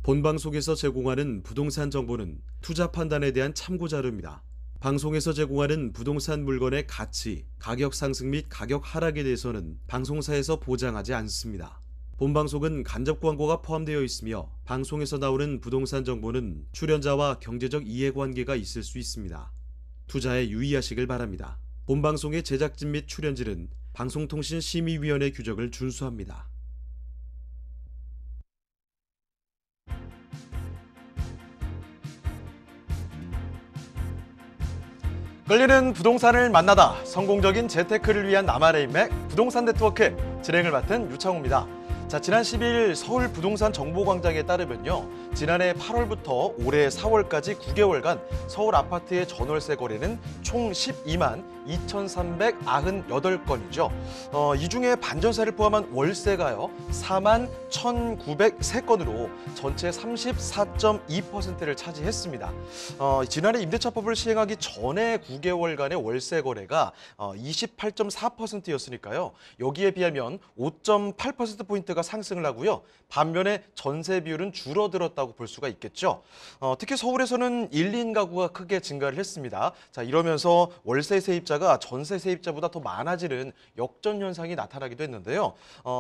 본방송에서 제공하는 부동산 정보는 투자 판단에 대한 참고 자료입니다. 방송에서 제공하는 부동산 물건의 가치, 가격 상승 및 가격 하락에 대해서는 방송사에서 보장하지 않습니다. 본방송은 간접 광고가 포함되어 있으며 방송에서 나오는 부동산 정보는 출연자와 경제적 이해관계가 있을 수 있습니다. 투자에 유의하시길 바랍니다. 본방송의 제작진 및 출연진은 방송통신심의위원회 규정을 준수합니다. 끌리는 부동산을 만나다 성공적인 재테크를 위한 나만의 인맥 부동산 네트워크 진행을 맡은 유창호입니다. 자, 지난 10일 서울 부동산 정보광장에 따르면요. 지난해 8월부터 올해 4월까지 9개월간 서울 아파트의 전월세 거래는 총 12만 2,398건이죠. 이 중에 반전세를 포함한 월세가요. 4만 1,903건으로 전체 34.2%를 차지했습니다. 지난해 임대차법을 시행하기 전에 9개월간의 월세 거래가 28.4%였으니까요. 여기에 비하면 5.8%포인트가 상승을 하고요. 반면에 전세 비율은 줄어들었다고 볼 수가 있겠죠. 특히 서울에서는 1인 가구가 크게 증가를 했습니다. 자, 이러면서 월세 세입자가 전세 세입자보다 더 많아지는 역전 현상이 나타나기도 했는데요.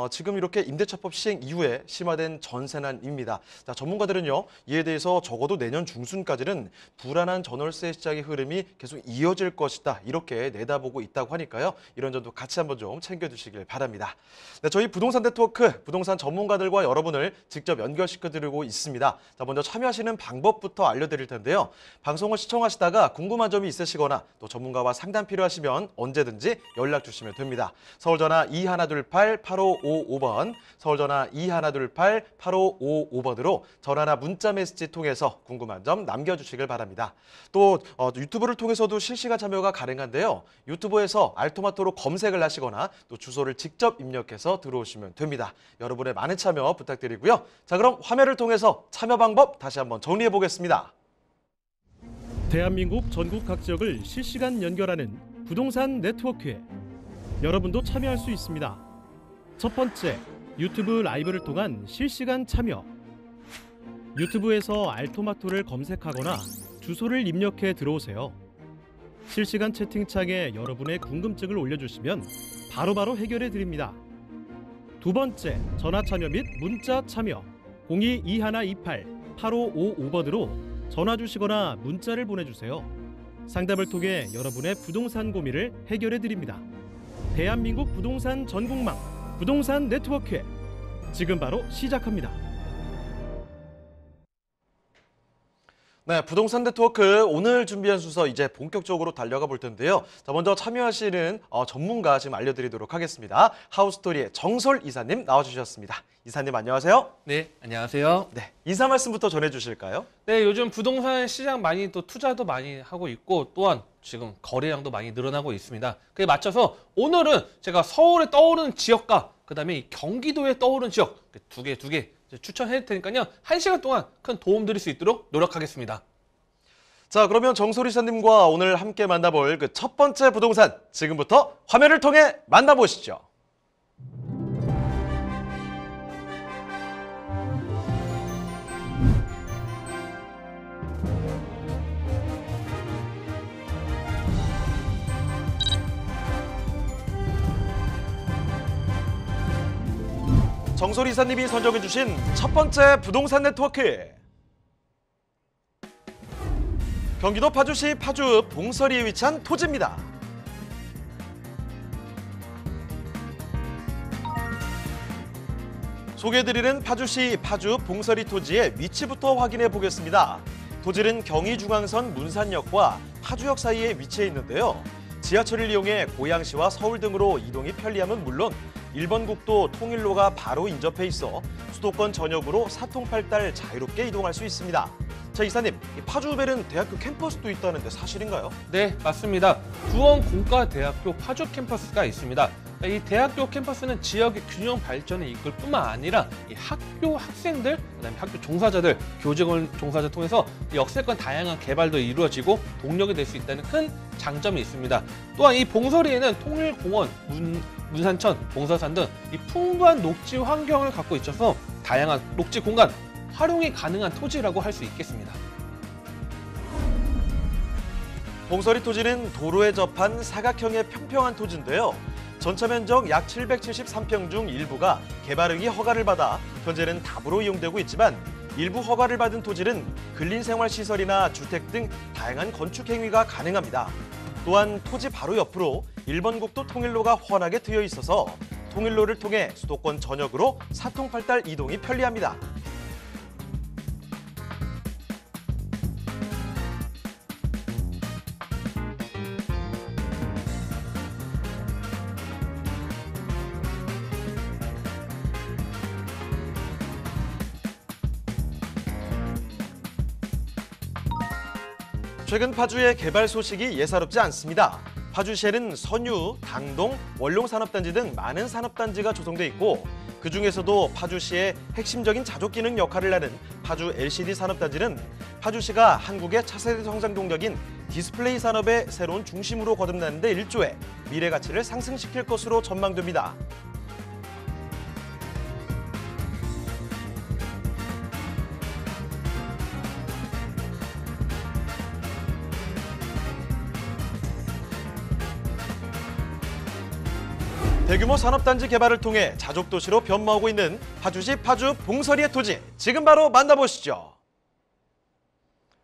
지금 이렇게 임대차법 시행 이후에 심화된 전세난입니다. 자, 전문가들은요. 이에 대해서 적어도 내년 중순까지는 불안한 전월세 시장의 흐름이 계속 이어질 것이다. 이렇게 내다보고 있다고 하니까요. 이런 점도 같이 한번 좀 챙겨주시길 바랍니다. 네, 저희 부동산 네트워크, 부동산 전문가들과 여러분을 직접 연결시켜드리고 있습니다. 자, 먼저 참여하시는 방법부터 알려드릴 텐데요. 방송을 시청하시다가 궁금한 점이 있으시거나 또 전문가와 상담 필요하시면 언제든지 연락 주시면 됩니다. 서울전화 2128-8555번, 서울전화 2128-8555번으로 전화나 문자 메시지 통해서 궁금한 점 남겨주시길 바랍니다. 또 유튜브를 통해서도 실시간 참여가 가능한데요. 유튜브에서 알토마토로 검색을 하시거나 또 주소를 직접 입력해서 들어오시면 됩니다. 여러분의 많은 참여 부탁드리고요. 자, 그럼 화면을 통해서 참여 방법 다시 한번 정리해 보겠습니다. 대한민국 전국 각 지역을 실시간 연결하는 부동산 네트워크에 여러분도 참여할 수 있습니다. 첫 번째, 유튜브 라이브를 통한 실시간 참여. 유튜브에서 알토마토를 검색하거나 주소를 입력해 들어오세요. 실시간 채팅창에 여러분의 궁금증을 올려주시면 바로바로 해결해 드립니다. 두 번째, 전화 참여 및 문자 참여. 022128-8555번으로 전화 주시거나 문자를 보내주세요. 상담을 통해 여러분의 부동산 고민을 해결해 드립니다. 대한민국 부동산 전국망 부동산 네트워크 지금 바로 시작합니다. 네, 부동산 네트워크 오늘 준비한 순서 이제 본격적으로 달려가 볼 텐데요. 자, 먼저 참여하시는 전문가 지금 알려드리도록 하겠습니다. 하우스토리의 정솔 이사님 나와주셨습니다. 이사님 안녕하세요. 네, 안녕하세요. 네, 인사 말씀부터 전해주실까요? 네, 요즘 부동산 시장 많이 또 투자도 많이 하고 있고 또한 지금 거래량도 많이 늘어나고 있습니다. 그에 맞춰서 오늘은 제가 서울에 떠오르는 지역과 그다음에 이 경기도에 떠오르는 지역 두 개 추천해 드릴 테니까요. 1시간 동안 큰 도움 드릴 수 있도록 노력하겠습니다. 자, 그러면 정솔 이사님과 오늘 함께 만나볼 그 첫 번째 부동산 지금부터 화면을 통해 만나보시죠. 정솔 이사님이 선정해 주신 첫 번째 부동산 네트워크. 경기도 파주시 파주 봉서리에 위치한 토지입니다. 소개해드리는 파주시 파주 봉서리 토지의 위치부터 확인해 보겠습니다. 토지는 경의중앙선 문산역과 파주역 사이에 위치해 있는데요. 지하철을 이용해 고양시와 서울 등으로 이동이 편리함은 물론 1번 국도 통일로가 바로 인접해 있어 수도권 전역으로 사통팔달 자유롭게 이동할 수 있습니다. 자, 이사님, 파주읍에는 대학교 캠퍼스도 있다는데 사실인가요? 네, 맞습니다. 구원공과대학교 파주 캠퍼스가 있습니다. 이 대학교 캠퍼스는 지역의 균형 발전에 이끌 뿐만 아니라 이 학교 학생들, 그다음에 학교 종사자들, 교직원 종사자 통해서 역세권 다양한 개발도 이루어지고 동력이 될 수 있다는 큰 장점이 있습니다. 또한 이 봉서리에는 통일공원, 문산천, 봉서산 등 이 풍부한 녹지 환경을 갖고 있어서 다양한 녹지 공간, 활용이 가능한 토지라고 할 수 있겠습니다. 봉서리 토지는 도로에 접한 사각형의 평평한 토지인데요. 전체 면적 약 773평 중 일부가 개발응이 허가를 받아 현재는 답으로 이용되고 있지만 일부 허가를 받은 토지는 근린생활시설이나 주택 등 다양한 건축 행위가 가능합니다. 또한 토지 바로 옆으로 1번 국도 통일로가 훤하게 트여 있어서 통일로를 통해 수도권 전역으로 사통팔달 이동이 편리합니다. 최근 파주의 개발 소식이 예사롭지 않습니다. 파주시에는 선유, 당동, 원룡산업단지 등 많은 산업단지가 조성돼 있고 그중에서도 파주시의 핵심적인 자족기능 역할을 하는 파주 LCD 산업단지는 파주시가 한국의 차세대 성장 동력인 디스플레이 산업의 새로운 중심으로 거듭나는 데 일조해 미래 가치를 상승시킬 것으로 전망됩니다. 대규모 산업단지 개발을 통해 자족도시로 변모하고 있는 파주시 파주 봉서리의 토지, 지금 바로 만나보시죠.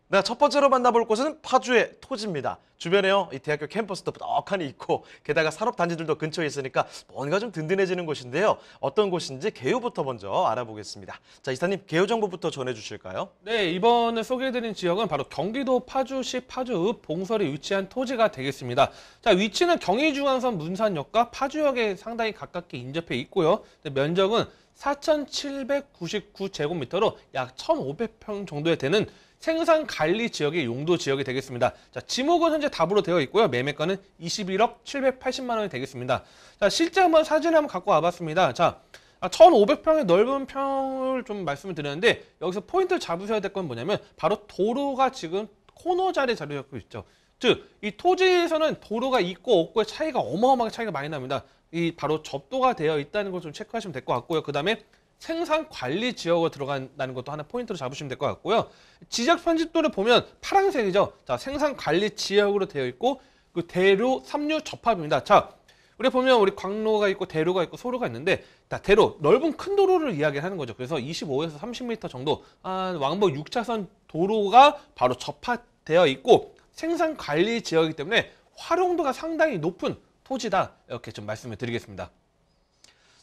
네, 첫 번째로 만나볼 곳은 파주의 토지입니다. 주변에요, 이 대학교 캠퍼스도 넉하니 있고 게다가 산업단지들도 근처에 있으니까 뭔가 좀 든든해지는 곳인데요. 어떤 곳인지 개요부터 먼저 알아보겠습니다. 자, 이사님, 개요 정보부터 전해주실까요? 네, 이번에 소개해드린 지역은 바로 경기도 파주시 파주읍 봉설에 위치한 토지가 되겠습니다. 자, 위치는 경의중앙선 문산역과 파주역에 상당히 가깝게 인접해 있고요. 면적은 4,799제곱미터로 약 1,500평 정도에 되는 생산관리 지역의 용도 지역이 되겠습니다. 자, 지목은 현재 답으로 되어 있고요. 매매가는 21억 780만 원이 되겠습니다. 자, 실제 한번 사진을 한번 갖고 와봤습니다. 자, 1,500평의 넓은 평을 좀 말씀을 드렸는데 여기서 포인트를 잡으셔야 될 건 뭐냐면 바로 도로가 지금 코너 자리에 자리 잡고 있죠. 즉, 이 토지에서는 도로가 있고 없고의 차이가 어마어마하게 차이가 많이 납니다. 이 바로 접도가 되어 있다는 걸 좀 체크하시면 될 것 같고요. 그 다음에 생산 관리 지역으로 들어간다는 것도 하나 포인트로 잡으시면 될 것 같고요. 지적 편집도를 보면 파란색이죠. 자, 생산 관리 지역으로 되어 있고 그 대로 삼류 접합입니다. 자, 우리 보면 우리 광로가 있고 대로가 있고 소로가 있는데 자, 대로 넓은 큰 도로를 이야기하는 거죠. 그래서 25에서 30m 정도 왕복 6차선 도로가 바로 접합되어 있고 생산 관리 지역이기 때문에 활용도가 상당히 높은 토지다. 이렇게 좀 말씀을 드리겠습니다.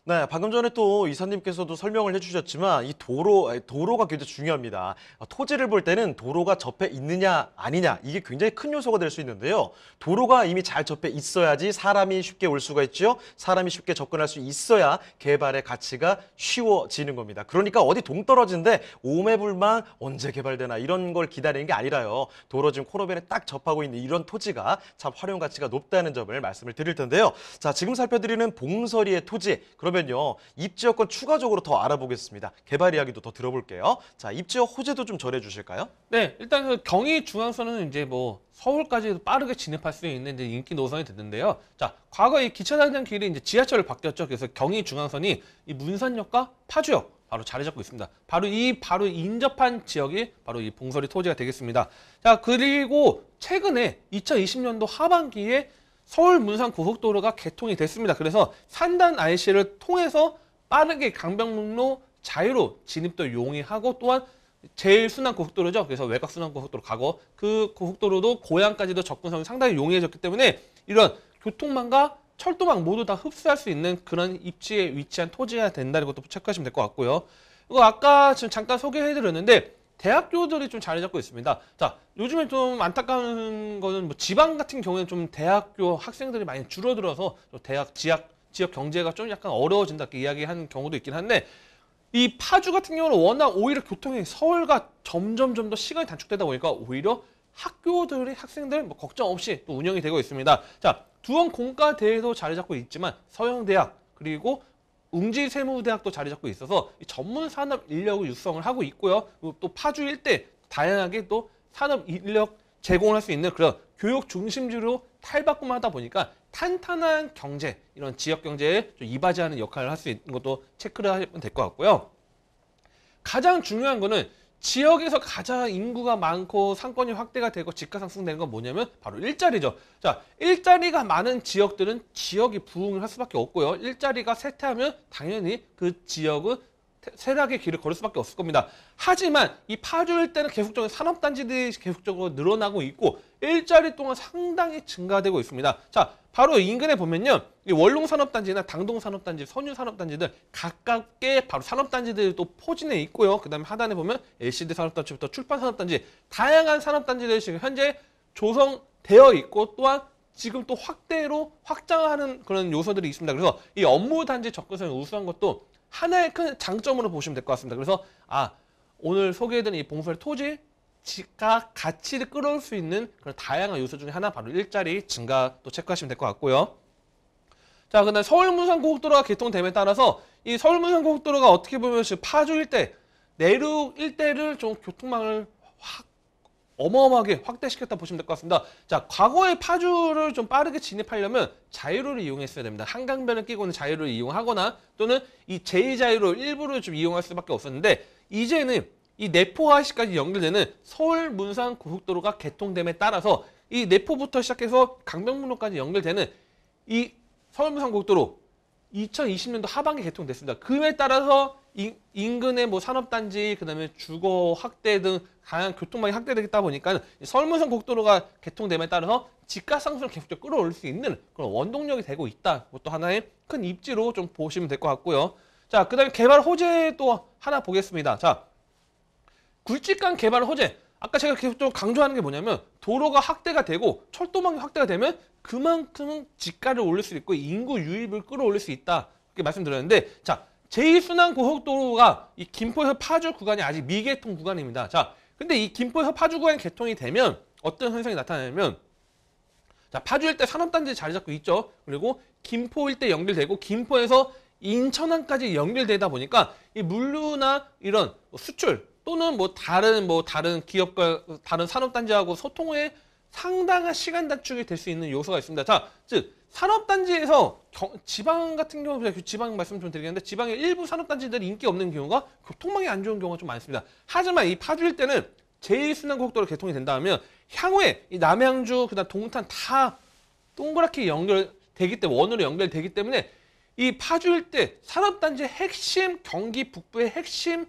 네, 방금 전에 또 이사님께서도 설명을 해주셨지만 이 도로가 굉장히 중요합니다. 토지를 볼 때는 도로가 접해 있느냐 아니냐 이게 굉장히 큰 요소가 될 수 있는데요. 도로가 이미 잘 접해 있어야지 사람이 쉽게 올 수가 있죠. 사람이 쉽게 접근할 수 있어야 개발의 가치가 쉬워지는 겁니다. 그러니까 어디 동떨어진데 오매불만 언제 개발되나 이런 걸 기다리는 게 아니라요. 도로 지금 코너변에 딱 접하고 있는 이런 토지가 참 활용 가치가 높다는 점을 말씀을 드릴 텐데요. 자, 지금 살펴드리는 봉서리의 토지, 그러면요 입지여건 추가적으로 더 알아보겠습니다. 개발 이야기도 더 들어볼게요. 자, 입지역 호재도 좀 전해주실까요? 네, 일단 그 경의 중앙선은 이제 뭐 서울까지 빠르게 진입할 수 있는 이제 인기 노선이 됐는데요. 자, 과거 이 기차 다니는 길이 이제 지하철로 바뀌었죠. 그래서 경의 중앙선이 이 문산역과 파주역 바로 자리 잡고 있습니다. 바로 인접한 지역이 바로 이 봉서리 토지가 되겠습니다. 자, 그리고 최근에 2020년도 하반기에 서울 문산 고속도로가 개통이 됐습니다. 그래서 산단 IC를 통해서 빠르게 강변북로 자유로 진입도 용이하고 또한 제일 순환 고속도로죠. 그래서 외곽 순환 고속도로 가고 그 고속도로도 고양까지도 접근성이 상당히 용이해졌기 때문에 이런 교통망과 철도망 모두 다 흡수할 수 있는 그런 입지에 위치한 토지가 된다는 것도 체크하시면 될 것 같고요. 이거 아까 지금 잠깐 소개해드렸는데 대학교들이 좀 자리 잡고 있습니다. 자, 요즘에 좀 안타까운 거는 뭐 지방 같은 경우에는 좀 대학교 학생들이 많이 줄어들어서 지역 경제가 좀 약간 어려워진다 이렇게 이야기하는 경우도 있긴 한데 이 파주 같은 경우는 워낙 오히려 교통이 서울과 점점 더 시간이 단축되다 보니까 오히려 학교들이 학생들 뭐 걱정 없이 또 운영이 되고 있습니다. 자, 두원 공과대에도 자리 잡고 있지만 서영대학 그리고 웅지세무대학도 자리 잡고 있어서 전문 산업 인력을 육성을 하고 있고요. 그리고 또 파주 일대 다양하게 또 산업 인력 제공을 할 수 있는 그런 교육 중심지로 탈바꿈하다 보니까 탄탄한 경제, 이런 지역 경제에 좀 이바지하는 역할을 할 수 있는 것도 체크를 하면 될 것 같고요. 가장 중요한 거는 지역에서 가장 인구가 많고 상권이 확대가 되고 집가 상승되는 건 뭐냐면 바로 일자리죠. 자, 일자리가 많은 지역들은 지역이 부흥을 할 수밖에 없고요. 일자리가 쇠퇴하면 당연히 그 지역은 쇠락의 길을 걸을 수밖에 없을 겁니다. 하지만 이 파주 일대는 계속적으로 산업단지들이 계속적으로 늘어나고 있고 일자리 동안 상당히 증가되고 있습니다. 자, 바로 인근에 보면요. 이 원룸 산업단지나 당동 산업단지, 선유 산업단지들 가깝게 바로 산업단지들이 또 포진해 있고요. 그 다음에 하단에 보면 LCD 산업단지부터 출판 산업단지, 다양한 산업단지들이 지금 현재 조성되어 있고 또한 지금 또 확대로 확장하는 그런 요소들이 있습니다. 그래서 이 업무 단지 접근성이 우수한 것도 하나의 큰 장점으로 보시면 될 것 같습니다. 그래서 오늘 소개해드린 이 봉수의 토지 가 가치를 끌어올 수 있는 그런 다양한 요소 중에 하나 바로 일자리 증가 또 체크하시면 될 것 같고요. 자, 그다음 서울-문산-고속도로가 개통됨에 따라서 이 서울-문산-고속도로가 어떻게 보면 지금 파주 일대, 내륙 일대를 좀 교통망을 어마어마하게 확대시켰다 보시면 될 것 같습니다. 자, 과거에 파주를 좀 빠르게 진입하려면 자유로를 이용했어야 됩니다. 한강변을 끼고 있는 자유로를 이용하거나 또는 이 제2자유로 일부를 좀 이용할 수밖에 없었는데 이제는 이 내포와시까지 연결되는 서울-문산-고속도로가 개통됨에 따라서 이 내포부터 시작해서 강변북로까지 연결되는 이 서울-문산-고속도로 2020년도 하반기에 개통됐습니다. 그에 따라서 인근의 뭐 산업단지, 그다음에 주거 확대 등 다양한 교통망이 확대되겠다 보니까 서울문산 고속도로가 개통됨에 따라서 집가 상승을 계속 끌어올릴 수 있는 그런 원동력이 되고 있다. 또 하나의 큰 입지로 좀 보시면 될 것 같고요. 자, 그다음에 개발 호재 또 하나 보겠습니다. 자, 굵직한 개발 호재. 아까 제가 계속 좀 강조하는 게 뭐냐면 도로가 확대가 되고 철도망이 확대가 되면 그만큼 집가를 올릴 수 있고 인구 유입을 끌어올릴 수 있다. 이렇게 말씀드렸는데 자, 제2순환 고속도로가 이 김포에서 파주 구간이 아직 미개통 구간입니다. 자, 근데 이 김포에서 파주 구간이 개통이 되면 어떤 현상이 나타나냐면 자, 파주 일대 산업단지 자리 잡고 있죠. 그리고 김포 일대 연결되고 김포에서 인천항까지 연결되다 보니까 이 물류나 이런 수출 또는 다른 기업과 다른 산업단지하고 소통에 상당한 시간 단축이 될 수 있는 요소가 있습니다. 자, 즉 산업단지에서 지방 같은 경우 지방 말씀 좀 드리겠는데 지방의 일부 산업단지들이 인기 없는 경우가 교통망이 안 좋은 경우가 좀 많습니다. 하지만 이 파주 일대는 제1순환 고속도로 개통이 된다면 향후에 이 남양주 그다음 동탄 다 동그랗게 연결되기 때문에 원으로 연결되기 때문에 이 파주 일대 산업단지의 핵심 경기 북부의 핵심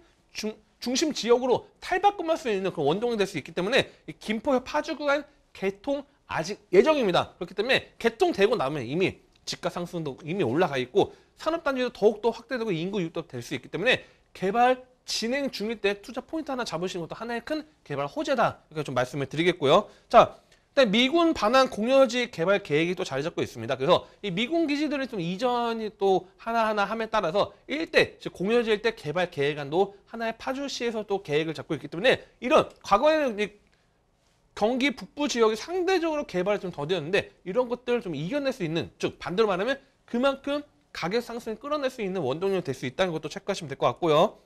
중심 지역으로 탈바꿈할 수 있는 그런 원동력이 될 수 있기 때문에 이 김포 파주 구간 개통 아직 예정입니다. 그렇기 때문에 개통되고 나면 이미 집가 상승도 이미 올라가 있고 산업단지도 더욱더 확대되고 인구 유입도 될 수 있기 때문에 개발 진행 중일 때 투자 포인트 하나 잡으시는 것도 하나의 큰 개발 호재다. 이렇게 좀 말씀을 드리겠고요. 자, 일단 미군 반환 공여지 개발 계획이 또 자리 잡고 있습니다. 그래서 이 미군 기지들을 좀 이전이 또 하나하나 함에 따라서 일대, 즉 공여지 일대 개발 계획안도 하나의 파주시에서 또 계획을 잡고 있기 때문에 이런 과거에는 이 경기 북부 지역이 상대적으로 개발이 좀 더디었는데 이런 것들을 좀 이겨낼 수 있는, 즉 반대로 말하면 그만큼 가격 상승을 끌어낼 수 있는 원동력이 될 수 있다는 것도 체크하시면 될 것 같고요.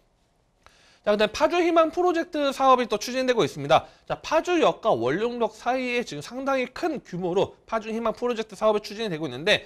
자, 그다음 파주 희망 프로젝트 사업이 또 추진되고 있습니다. 자, 파주역과 원룡역 사이에 지금 상당히 큰 규모로 파주 희망 프로젝트 사업이 추진이 되고 있는데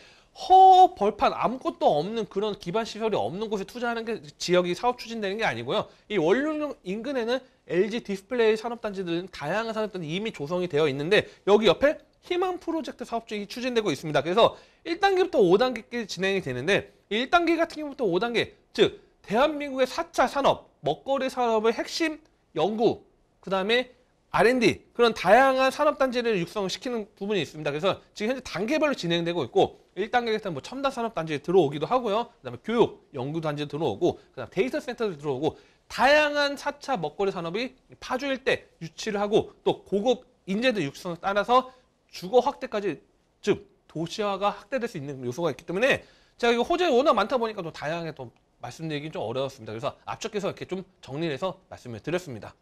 벌판 아무것도 없는 그런 기반 시설이 없는 곳에 투자하는 게 지역이 사업 추진되는 게 아니고요. 이 원룡역 인근에는 LG 디스플레이 산업단지 등 다양한 산업단지 이미 조성이 되어 있는데 여기 옆에 희망 프로젝트 사업이 추진되고 있습니다. 그래서 1단계부터 5단계까지 진행이 되는데 1단계 같은 경우부터 5단계, 즉 대한민국의 4차 산업, 먹거리 산업의 핵심 연구, 그 다음에 R&D 그런 다양한 산업단지를 육성시키는 부분이 있습니다. 그래서 지금 현재 단계별로 진행되고 있고 1단계에서는 뭐 첨단 산업단지에 들어오기도 하고요. 그 다음에 교육, 연구단지에 들어오고 그 다음에 데이터 센터도 들어오고 다양한 4차 먹거리 산업이 파주 일대 유치를 하고 또 고급 인재들 육성에 따라서 주거 확대까지, 즉 도시화가 확대될 수 있는 요소가 있기 때문에 제가 이거 호재가 워낙 많다 보니까 또 다양하게 또 말씀드리긴 좀 어려웠습니다. 그래서 앞쪽에서 이렇게 좀 정리를 해서 말씀을 드렸습니다.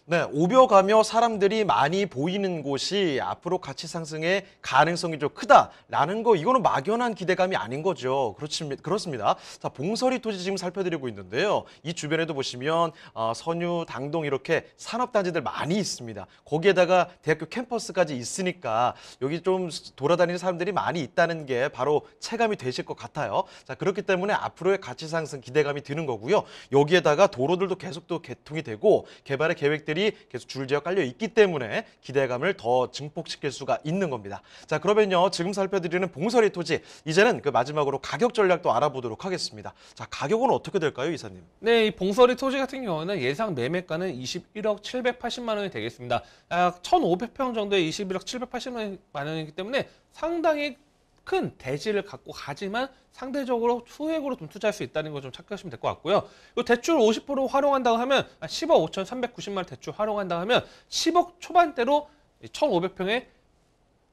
네, 오벼가며 사람들이 많이 보이는 곳이 앞으로 가치 상승의 가능성이 좀 크다라는 거, 이거는 막연한 기대감이 아닌 거죠. 그렇습니다. 자, 봉서리 토지 지금 살펴드리고 있는데요. 이 주변에도 보시면 선유, 당동 이렇게 산업단지들 많이 있습니다. 거기에다가 대학교 캠퍼스까지 있으니까 여기 좀 돌아다니는 사람들이 많이 있다는 게 바로 체감이 되실 것 같아요. 자, 그렇기 때문에 앞으로의 가치 상승 기대감이 드는 거고요. 여기에다가 도로들도 계속 또 개통이 되고 개발의 계획들이 계속 줄지어 깔려 있기 때문에 기대감을 더 증폭시킬 수가 있는 겁니다. 자, 그러면요, 지금 살펴드리는 봉서리 토지, 이제는 그 마지막으로 가격 전략도 알아보도록 하겠습니다. 자, 가격은 어떻게 될까요, 이사님? 네, 이 봉서리 토지 같은 경우는 예상 매매가는 21억 780만 원이 되겠습니다. 약 1,500평 정도의 21억 780만 원이기 때문에 상당히 큰 대지를 갖고 가지만 상대적으로 소액으로 좀 투자할 수 있다는 걸 좀 착각하시면 될 것 같고요. 이 대출 50% 활용한다고 하면 10억 5,390만 원 대출 활용한다고 하면 10억 초반대로 1,500평의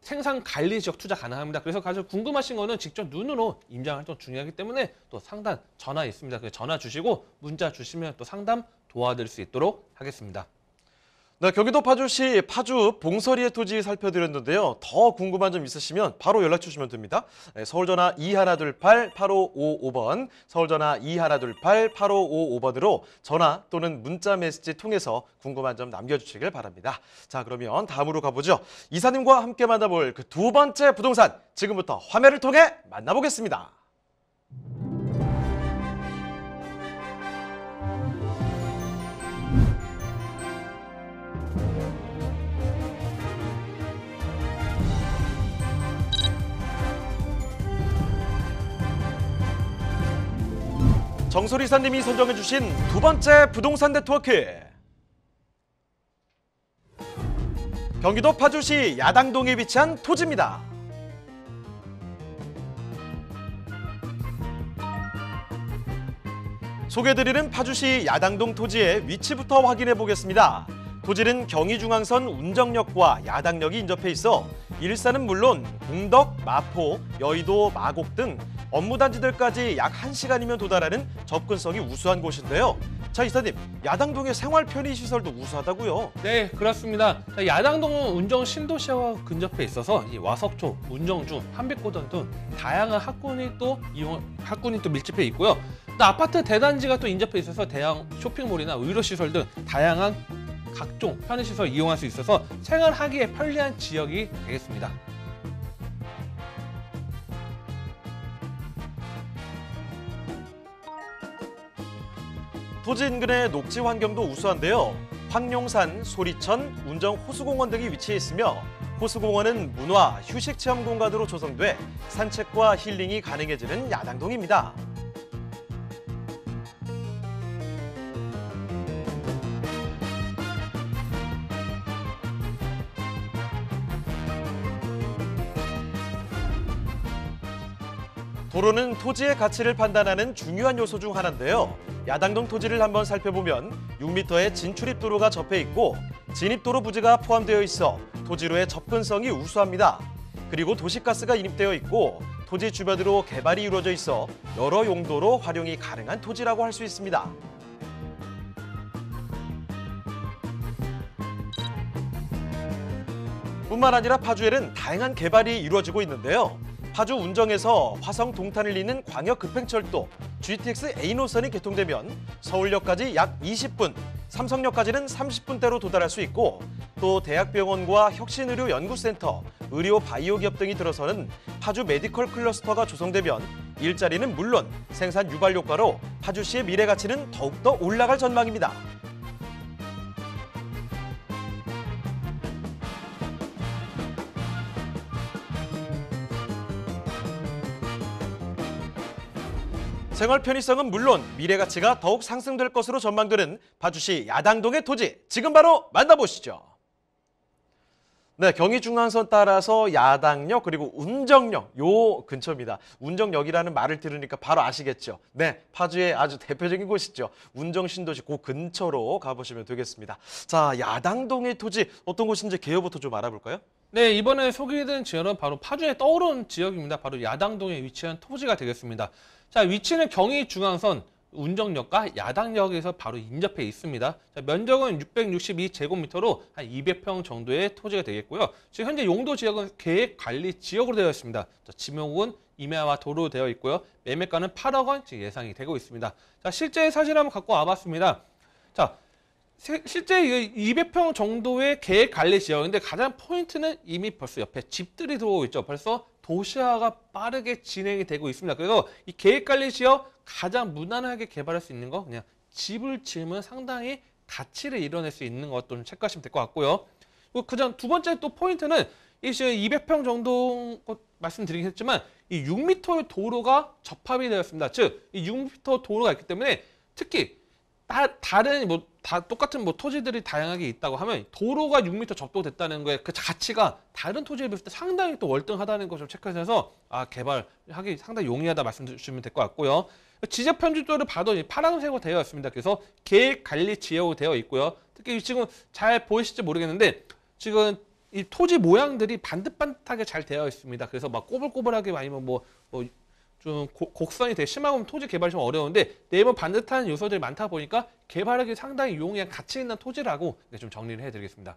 생산 관리 지역 투자 가능합니다. 그래서 가장 궁금하신 거는 직접 눈으로 임장할 때 중요하기 때문에 또 상담 전화 있습니다. 그 전화 주시고 문자 주시면 또 상담 도와드릴 수 있도록 하겠습니다. 네, 경기도 파주시 파주 봉서리의 토지 살펴드렸는데요. 더 궁금한 점 있으시면 바로 연락 주시면 됩니다. 네, 서울전화 2128-8555번, 서울전화 2128-8555번으로 전화 또는 문자 메시지 통해서 궁금한 점 남겨주시길 바랍니다. 자, 그러면 다음으로 가보죠. 이사님과 함께 만나볼 그 두 번째 부동산, 지금부터 화면을 통해 만나보겠습니다. 정소리 이사님이 선정해주신 두 번째 부동산 네트워크. 경기도 파주시 야당동에 위치한 토지입니다. 소개해드리는 파주시 야당동 토지의 위치부터 확인해 보겠습니다. 토지는 경의중앙선 운정역과 야당역이 인접해 있어 일산은 물론 공덕, 마포, 여의도, 마곡 등 업무단지들까지 약 1시간이면 도달하는 접근성이 우수한 곳인데요. 자, 이사님, 야당동의 생활 편의시설도 우수하다고요? 네, 그렇습니다. 야당동은 운정 신도시와 근접해 있어서 이 와석초, 운정중, 한빛고등 등 다양한 학군이 또 밀집해 있고요. 또 아파트 대단지가 또 인접해 있어서 대형 쇼핑몰이나 의료시설 등 다양한 각종 편의시설 이용할 수 있어서 생활하기에 편리한 지역이 되겠습니다. 토지 인근의 녹지 환경도 우수한데요. 황룡산, 소리천, 운정 호수공원 등이 위치해 있으며 호수공원은 문화, 휴식 체험 공간으로 조성돼 산책과 힐링이 가능해지는 야당동입니다. 도로는 토지의 가치를 판단하는 중요한 요소 중 하나인데요. 야당동 토지를 한번 살펴보면 6m의 진출입도로가 접해 있고 진입도로 부지가 포함되어 있어 토지로의 접근성이 우수합니다. 그리고 도시가스가 인입되어 있고 토지 주변으로 개발이 이루어져 있어 여러 용도로 활용이 가능한 토지라고 할 수 있습니다. 뿐만 아니라 파주에는 다양한 개발이 이루어지고 있는데요. 파주 운정에서 화성 동탄을 잇는 광역급행철도 GTX A 노선이 개통되면 서울역까지 약 20분, 삼성역까지는 30분대로 도달할 수 있고 또 대학병원과 혁신의료연구센터, 의료 바이오 기업 등이 들어서는 파주 메디컬 클러스터가 조성되면 일자리는 물론 생산 유발 효과로 파주시의 미래 가치는 더욱더 올라갈 전망입니다. 생활 편의성은 물론 미래 가치가 더욱 상승될 것으로 전망되는 파주시 야당동의 토지, 지금 바로 만나보시죠. 네, 경의중앙선 따라서 야당역 그리고 운정역 요 근처입니다. 운정역이라는 말을 들으니까 바로 아시겠죠? 네, 파주의 아주 대표적인 곳이죠. 운정신도시 그 근처로 가보시면 되겠습니다. 자, 야당동의 토지 어떤 곳인지 개요부터 좀 알아볼까요? 네, 이번에 소개해드린 지역은 바로 파주에 떠오른 지역입니다. 바로 야당동에 위치한 토지가 되겠습니다. 자, 위치는 경의중앙선 운정역과 야당역에서 바로 인접해 있습니다. 자, 면적은 662제곱미터로 한 200평 정도의 토지가 되겠고요. 지금 현재 용도 지역은 계획관리 지역으로 되어 있습니다. 자, 지목은 임야와 도로 되어 있고요. 매매가는 8억 원 지금 예상이 되고 있습니다. 자, 실제 사진 한번 갖고 와봤습니다. 자, 실제 200평 정도의 계획관리 지역인데 가장 포인트는 이미 벌써 옆에 집들이 들어오고 있죠. 벌써 도시화가 빠르게 진행이 되고 있습니다. 그래서 이 계획관리 지역 가장 무난하게 개발할 수 있는 거 그냥 집을 지으면 상당히 가치를 이뤄낼 수 있는 것도 체크하시면 될 것 같고요. 그다음 두 번째 또 포인트는 이 200평 정도 말씀드리긴 했지만 이 6m의 도로가 접합이 되었습니다. 즉, 이 6m 도로가 있기 때문에 특히 다른 똑같은 토지들이 다양하게 있다고 하면 도로가 6m 접도됐다는 거에 그 가치가 다른 토지에 비했을 때 상당히 또 월등하다는 것을 체크해서 개발하기 상당히 용이하다 말씀 주시면 될 것 같고요. 지적 편집도를 봐도 파란색으로 되어 있습니다. 그래서 계획 관리 지역으로 되어 있고요. 특히 지금 잘 보이실지 모르겠는데 지금 이 토지 모양들이 반듯반듯하게 잘 되어 있습니다. 그래서 막 꼬불꼬불하게 아니면 좀 곡선이 되게 심하면 토지 개발이 좀 어려운데 네모 반듯한 요소들이 많다 보니까 개발하기 상당히 용이한 가치 있는 토지라고 좀 정리를 해드리겠습니다.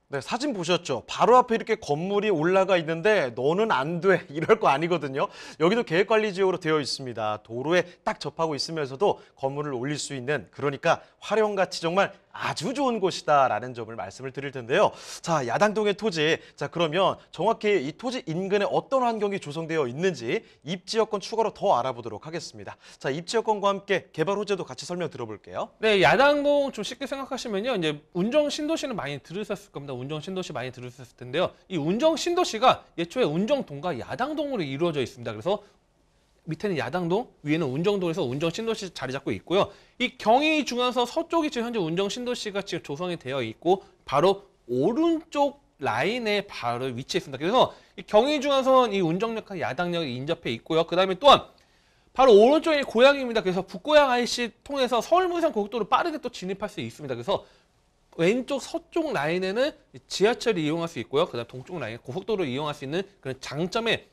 네, 사진 보셨죠? 바로 앞에 이렇게 건물이 올라가 있는데 너는 안 돼. 이럴 거 아니거든요. 여기도 계획관리지역으로 되어 있습니다. 도로에 딱 접하고 있으면서도 건물을 올릴 수 있는 그러니까 활용가치 정말 아주 좋은 곳이다라는 점을 말씀을 드릴 텐데요. 자, 야당동의 토지. 자, 그러면 정확히 이 토지 인근에 어떤 환경이 조성되어 있는지 입지여건 추가로 더 알아보도록 하겠습니다. 자, 입지여건과 함께 개발 호재도 같이 설명 들어볼게요. 네, 야당동 좀 쉽게 생각하시면요. 이제 운정 신도시는 많이 들으셨을 겁니다. 운정 신도시 많이 들으셨을 텐데요. 이 운정 신도시가 예초에 운정동과 야당동으로 이루어져 있습니다. 그래서 밑에는 야당동, 위에는 운정동에서 운정 신도시 자리 잡고 있고요. 이 경의 중앙서 서쪽이 지금 현재 운정 신도시가 지금 조성이 되어 있고 바로 오른쪽 라인에 바로 위치해 있습니다. 그래서 이 경의 중앙선 이 운정역과 야당역이 인접해 있고요. 그다음에 또한 바로 오른쪽이 고양입니다. 그래서 북고양 IC 통해서 서울 문산 고속도로 빠르게 또 진입할 수 있습니다. 그래서 왼쪽 서쪽 라인에는 지하철을 이용할 수 있고요. 그다음 동쪽 라인 고속도로를 이용할 수 있는 그런 장점의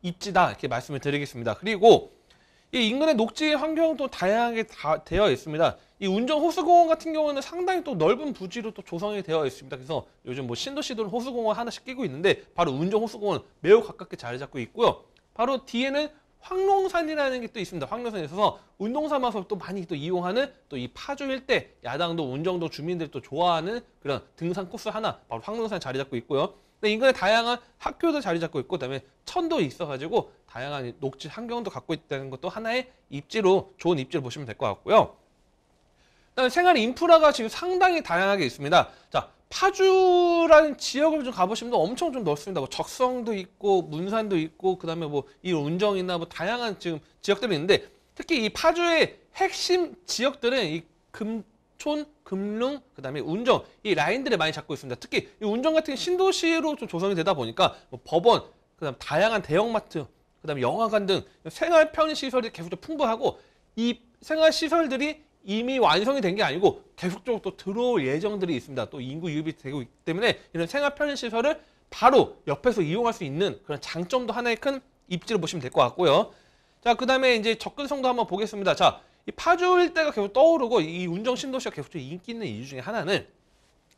입지다 이렇게 말씀을 드리겠습니다. 그리고 이 인근의 녹지 환경도 다양하게 되어 있습니다. 이 운정 호수공원 같은 경우는 상당히 또 넓은 부지로 또 조성이 되어 있습니다. 그래서 요즘 신도시들은 호수공원 하나씩 끼고 있는데 바로 운정 호수공원 매우 가깝게 자리 잡고 있고요. 바로 뒤에는 황룡산이라는 게 또 있습니다. 황룡산에 있어서 운동 삼아서 또 많이 또 이용하는 또 이 파주 일대 야당도 운정도 주민들이 또 좋아하는 그런 등산 코스 하나 바로 황룡산 자리 잡고 있고요. 근데 인근에 다양한 학교도 자리 잡고 있고 그다음에 천도 있어가지고 다양한 녹지 환경도 갖고 있다는 것도 하나의 입지로 좋은 입지로 보시면 될 것 같고요. 그다음에 생활 인프라가 지금 상당히 다양하게 있습니다. 자, 파주라는 지역을 좀 가보시면 엄청 좀 넓습니다. 적성도 있고 문산도 있고 그다음에 이 운정이나 다양한 지금 지역들이 있는데 특히 이 파주의 핵심 지역들은 이 금촌, 금릉, 그다음에 운정 이 라인들을 많이 잡고 있습니다. 특히 이 운정 같은 신도시로 좀 조성이 되다 보니까 법원, 그다음 다양한 대형마트, 그다음에 영화관 등 생활 편의 시설이 계속 좀 풍부하고 이 생활 시설들이 이미 완성이 된 게 아니고 계속적으로 또 들어올 예정들이 있습니다. 또 인구 유입이 되고 있기 때문에 이런 생활 편의 시설을 바로 옆에서 이용할 수 있는 그런 장점도 하나의 큰 입지로 보시면 될 것 같고요. 자, 그다음에 이제 접근성도 한번 보겠습니다. 자, 이 파주 일대가 계속 떠오르고 이 운정 신도시가 계속 인기 있는 이유 중에 하나는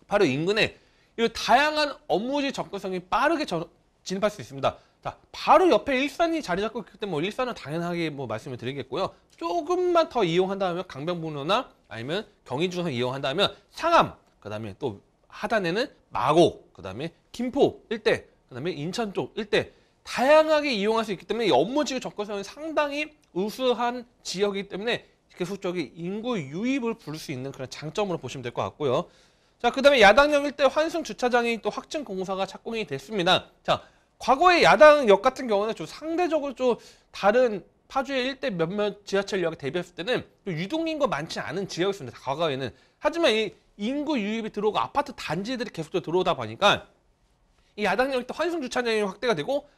바로 인근에 이 다양한 업무지 접근성이 빠르게 진입할 수 있습니다. 자, 바로 옆에 일산이 자리 잡고 있기 때문에 일산은 당연하게 말씀을 드리겠고요. 조금만 더 이용한다면 강변북로나 아니면 경의중앙선 이용한다면 상암, 그다음에 또 하단에는 마곡, 그다음에 김포 일대, 그다음에 인천 쪽 일대 다양하게 이용할 수 있기 때문에 이 업무지구 접근성이 상당히 우수한 지역이기 때문에 계속적인 인구 유입을 부를 수 있는 그런 장점으로 보시면 될 것 같고요. 자, 그다음에 야당역 일대 환승 주차장이 또 확증 공사가 착공이 됐습니다. 자, 과거의 야당역 같은 경우는 좀 상대적으로 좀 다른 파주의 일대 몇몇 지하철역에 대비했을 때는 유동인구가 많지 않은 지역이었습니다. 과거에는. 하지만 이 인구 유입이 들어오고 아파트 단지들이 계속 들어오다 보니까 이 야당역 일대 환승 주차장이 확대가 되고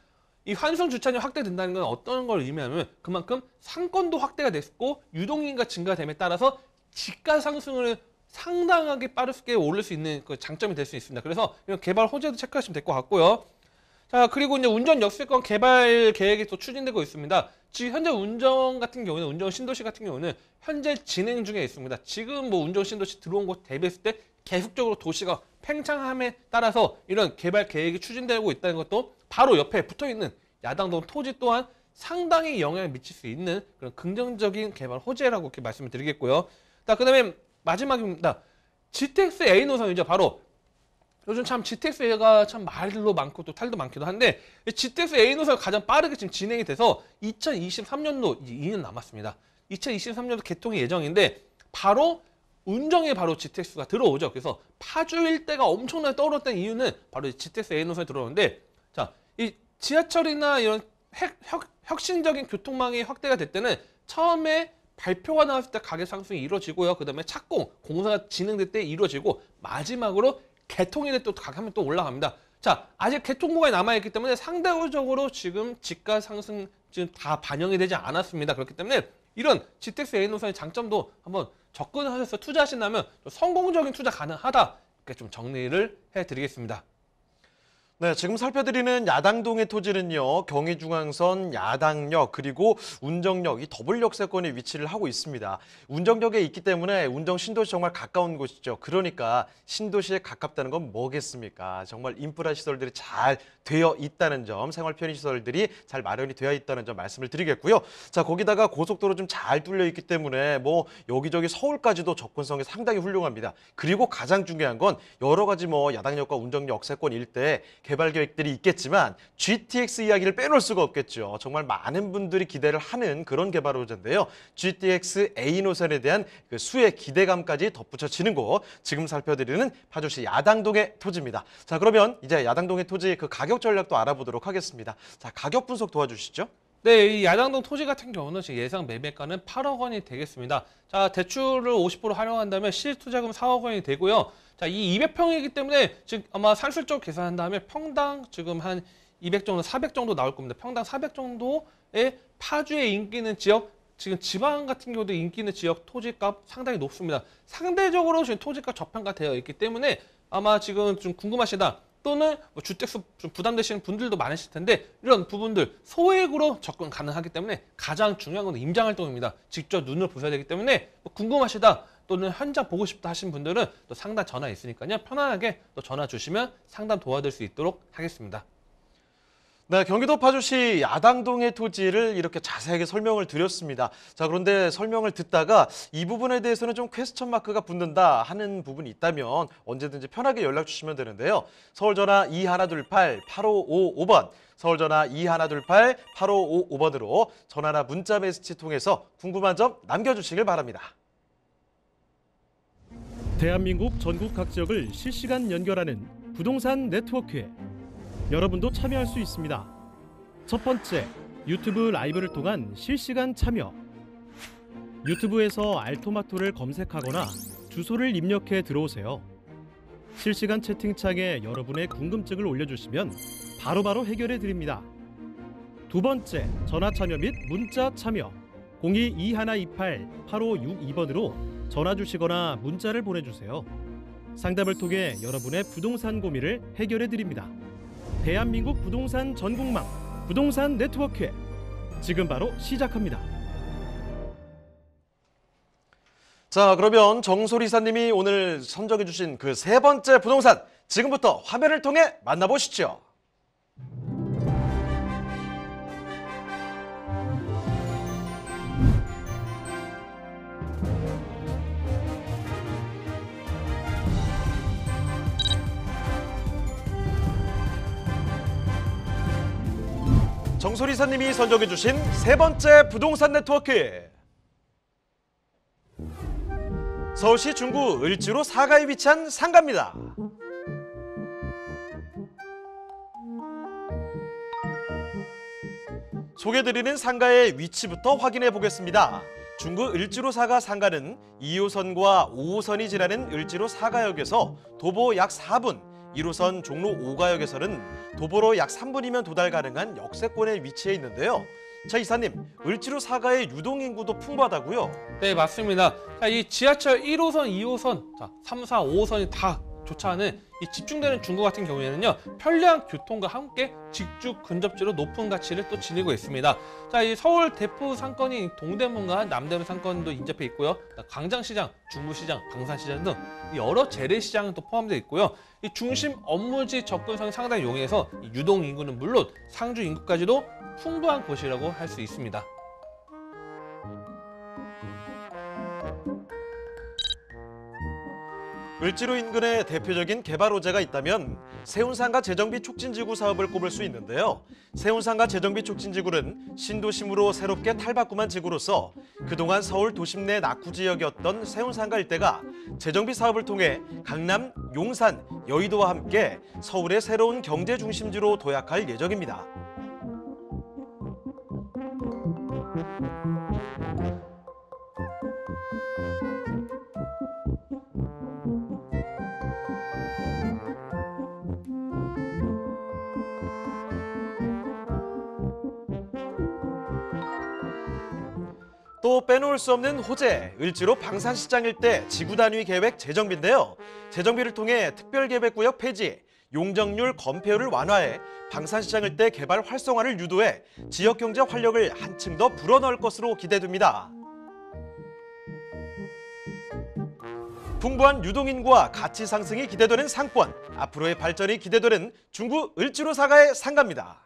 이 환승 주차장이 확대된다는 건 어떤 걸 의미하면 그만큼 상권도 확대가 됐고 유동인구가 증가됨에 따라서 집가 상승을 상당하게 빠르게 올릴 수 있는 그 장점이 될 수 있습니다. 그래서 이런 개발 호재도 체크하시면 될 것 같고요. 자, 그리고 이제 운전 역세권 개발 계획이 또 추진되고 있습니다. 지금 현재 운정 같은 경우는 운정 신도시 같은 경우는 현재 진행 중에 있습니다. 지금 뭐 운정 신도시 들어온 곳 대비했을 때 계속적으로 도시가 팽창함에 따라서 이런 개발 계획이 추진되고 있다는 것도 바로 옆에 붙어 있는 야당동 토지 또한 상당히 영향을 미칠 수 있는 그런 긍정적인 개발 호재라고 이렇게 말씀을 드리겠고요. 자, 그다음에 마지막입니다. GTX A 노선이죠. 바로 요즘 참 GTX가 참 말도 많고 또 탈도 많기도 한데 GTX A 노선이 가장 빠르게 지금 진행이 돼서 2023년도 이제 2년 남았습니다. 2023년도 개통이 예정인데 바로 운정에 바로 GTX가 들어오죠. 그래서 파주 일대가 엄청나게 떠올랐던 이유는 바로 GTX A 노선에 들어오는데 자, 이 지하철이나 이런 혁신적인 교통망이 확대가 될 때는 처음에 발표가 나왔을 때 가격 상승이 이루어지고요. 그 다음에 착공, 공사가 진행될 때 이루어지고 마지막으로 개통일에 또 가격이 또 올라갑니다. 자, 아직 개통 구간이 남아있기 때문에 상대적으로 지금 지가 상승 지금 다 반영이 되지 않았습니다. 그렇기 때문에 이런 GTX A 노선의 장점도 한번 접근하셔서 투자하신다면 성공적인 투자 가능하다. 이렇게 좀 정리를 해드리겠습니다. 네, 지금 살펴드리는 야당동의 토지는요, 경의중앙선, 야당역, 그리고 운정역, 이 더블 역세권에 위치를 하고 있습니다. 운정역에 있기 때문에 운정 신도시 정말 가까운 곳이죠. 그러니까 신도시에 가깝다는 건 뭐겠습니까? 정말 인프라 시설들이 잘 되어 있다는 점, 생활 편의 시설들이 잘 마련이 되어 있다는 점 말씀을 드리겠고요. 자, 거기다가 고속도로 좀 잘 뚫려 있기 때문에 뭐 여기저기 서울까지도 접근성이 상당히 훌륭합니다. 그리고 가장 중요한 건 여러 가지 뭐 야당역과 운정역 역세권 일대 개발 계획들이 있겠지만 GTX 이야기를 빼놓을 수가 없겠죠. 정말 많은 분들이 기대를 하는 그런 개발 호재인데요. GTX A 노선에 대한 그 수의 기대감까지 덧붙여지는 곳, 지금 살펴드리는 파주시 야당동의 토지입니다. 자, 그러면 이제 야당동의 토지 그 가격 전략도 알아보도록 하겠습니다. 자, 가격 분석 도와주시죠. 네, 이 야당동 토지 같은 경우는 지금 예상 매매가는 8억 원이 되겠습니다. 자, 대출을 50% 활용한다면 실투자금 4억 원이 되고요. 자, 이 200평이기 때문에 지금 아마 산술적으로 계산한다면 평당 지금 한 200 정도, 400 정도 나올 겁니다. 평당 400 정도의 파주에 인기 있는 지역, 지금 지방 같은 경우도 인기 있는 지역 토지값 상당히 높습니다. 상대적으로 지금 토지값 저평가되어 있기 때문에 아마 지금 좀 궁금하시다. 또는 뭐 주택수 좀 부담되시는 분들도 많으실 텐데 이런 부분들 소액으로 접근 가능하기 때문에 가장 중요한 건 임장활동입니다. 직접 눈을 보셔야 되기 때문에 뭐 궁금하시다 또는 현장 보고 싶다 하신 분들은 또 상담 전화 있으니까요. 편안하게 또 전화 주시면 상담 도와드릴 수 있도록 하겠습니다. 네, 경기도 파주시 야당동의 토지를 이렇게 자세하게 설명을 드렸습니다. 자, 그런데 설명을 듣다가 이 부분에 대해서는 좀 퀘스천 마크가 붙는다 하는 부분이 있다면 언제든지 편하게 연락 주시면 되는데요. 서울전화 2128-8555번, 서울전화 2128-8555번으로 전화나 문자 메시지 통해서 궁금한 점 남겨주시길 바랍니다. 대한민국 전국 각 지역을 실시간 연결하는 부동산 네트워크에 여러분도 참여할 수 있습니다. 첫 번째, 유튜브 라이브를 통한 실시간 참여. 유튜브에서 알토마토를 검색하거나 주소를 입력해 들어오세요. 실시간 채팅창에 여러분의 궁금증을 올려주시면 바로바로 해결해 드립니다. 두 번째, 전화 참여 및 문자 참여. 02-2128-8562번으로 전화 주시거나 문자를 보내주세요. 상담을 통해 여러분의 부동산 고민을 해결해 드립니다. 대한민국 부동산 전국망 부동산 네트워크 지금 바로 시작합니다. 자, 그러면 정소리사님이 오늘 선정해 주신 그 세 번째 부동산 지금부터 화면을 통해 만나보시죠. 정소리사님이 선정해 주신 세 번째 부동산 네트워크, 서울시 중구 을지로 사가에 위치한 상가입니다. 소개드리는 상가의 위치부터 확인해 보겠습니다. 중구 을지로 사가 상가는 2호선과 5호선이 지나는 을지로 사가역에서 도보 약 4분, 1호선 종로 5가역에서는 도보로 약 3분이면 도달 가능한 역세권에 위치해 있는데요. 자, 이사님, 을지로 사가의 유동인구도 풍부하다고요? 네, 맞습니다. 자, 이 지하철 1호선, 2호선, 자, 3, 4, 5호선이 다 조차 하는 이 집중되는 중구 같은 경우에는요, 편리한 교통과 함께 직주 근접지로 높은 가치를 또 지니고 있습니다. 자, 이 서울 대표 상권인 동대문과 남대문 상권도 인접해 있고요. 광장시장, 중부시장, 방산시장 등 여러 재래시장은 또 포함되어 있고요. 이 중심 업무지 접근성이 상당히 용이해서 이 유동 인구는 물론 상주 인구까지도 풍부한 곳이라고 할 수 있습니다. 을지로 인근의 대표적인 개발 호재가 있다면 세운상가 재정비 촉진지구 사업을 꼽을 수 있는데요. 세운상가 재정비 촉진지구는 신도심으로 새롭게 탈바꿈한 지구로서 그동안 서울 도심 내 낙후 지역이었던 세운상가 일대가 재정비 사업을 통해 강남, 용산, 여의도와 함께 서울의 새로운 경제 중심지로 도약할 예정입니다. 또 빼놓을 수 없는 호재, 을지로 방산시장 일대 지구 단위 계획 재정비인데요. 재정비를 통해 특별계획구역 폐지, 용적률 건폐율을 완화해 방산시장 일대 개발 활성화를 유도해 지역경제 활력을 한층 더 불어넣을 것으로 기대됩니다. 풍부한 유동인구와 가치 상승이 기대되는 상권, 앞으로의 발전이 기대되는 중구 을지로 사가의 상가입니다.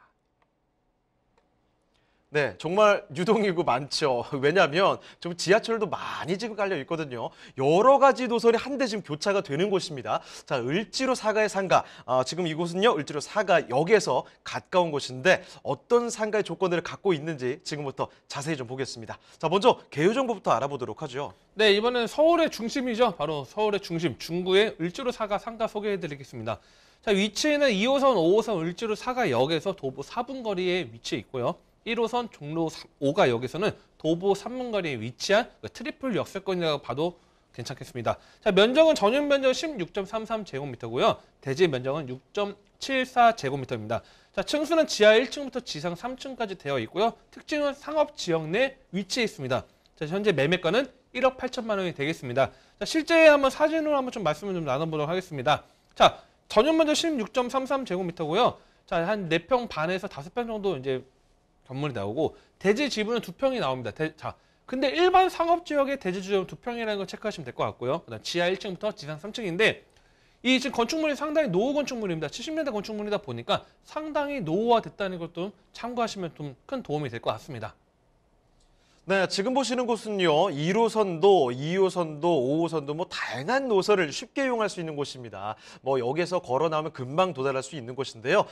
네, 정말 유동인구 많죠. 왜냐하면 좀 지하철도 많이 지금 깔려 있거든요. 여러 가지 노선이 한데 지금 교차가 되는 곳입니다. 자, 을지로 사가의 상가. 지금 이곳은요, 을지로 사가역에서 가까운 곳인데 어떤 상가의 조건들을 갖고 있는지 지금부터 자세히 좀 보겠습니다. 자, 먼저 개요 정보부터 알아보도록 하죠. 네, 이번엔 서울의 중심이죠. 바로 서울의 중심, 중구의 을지로 사가 상가 소개해드리겠습니다. 자, 위치는 2호선, 5호선 을지로 사가역에서 도보 4분 거리에 위치해 있고요. 1호선 종로 5가역에서는 도보 3분 거리에 위치한 트리플 역세권이라고 봐도 괜찮겠습니다. 자, 면적은 전용 면적 16.33제곱미터고요. 대지 면적은 6.74제곱미터입니다. 자, 층수는 지하 1층부터 지상 3층까지 되어 있고요. 특징은 상업 지역 내 위치해 있습니다. 자, 현재 매매가는 1억 8천만 원이 되겠습니다. 자, 실제 한번 사진으로 한번 좀 말씀을 좀 나눠보도록 하겠습니다. 자, 전용 면적 16.33제곱미터고요. 자, 한 4평 반에서 5평 정도 이제 건물이 나오고 대지 지분은 2평이 나옵니다. 자, 근데 일반 상업지역의 대지 지분은 2평이라는 걸 체크하시면 될 것 같고요. 그다음 지하 1층부터 지상 3층인데 이 지금 건축물이 상당히 노후 건축물입니다. 70년대 건축물이다 보니까 상당히 노후화됐다는 것도 참고하시면 좀 큰 도움이 될 것 같습니다. 네, 지금 보시는 곳은요, 1호선도, 2호선도, 5호선도 뭐 다양한 노선을 쉽게 이용할 수 있는 곳입니다. 뭐 여기서 걸어 나오면 금방 도달할 수 있는 곳인데요.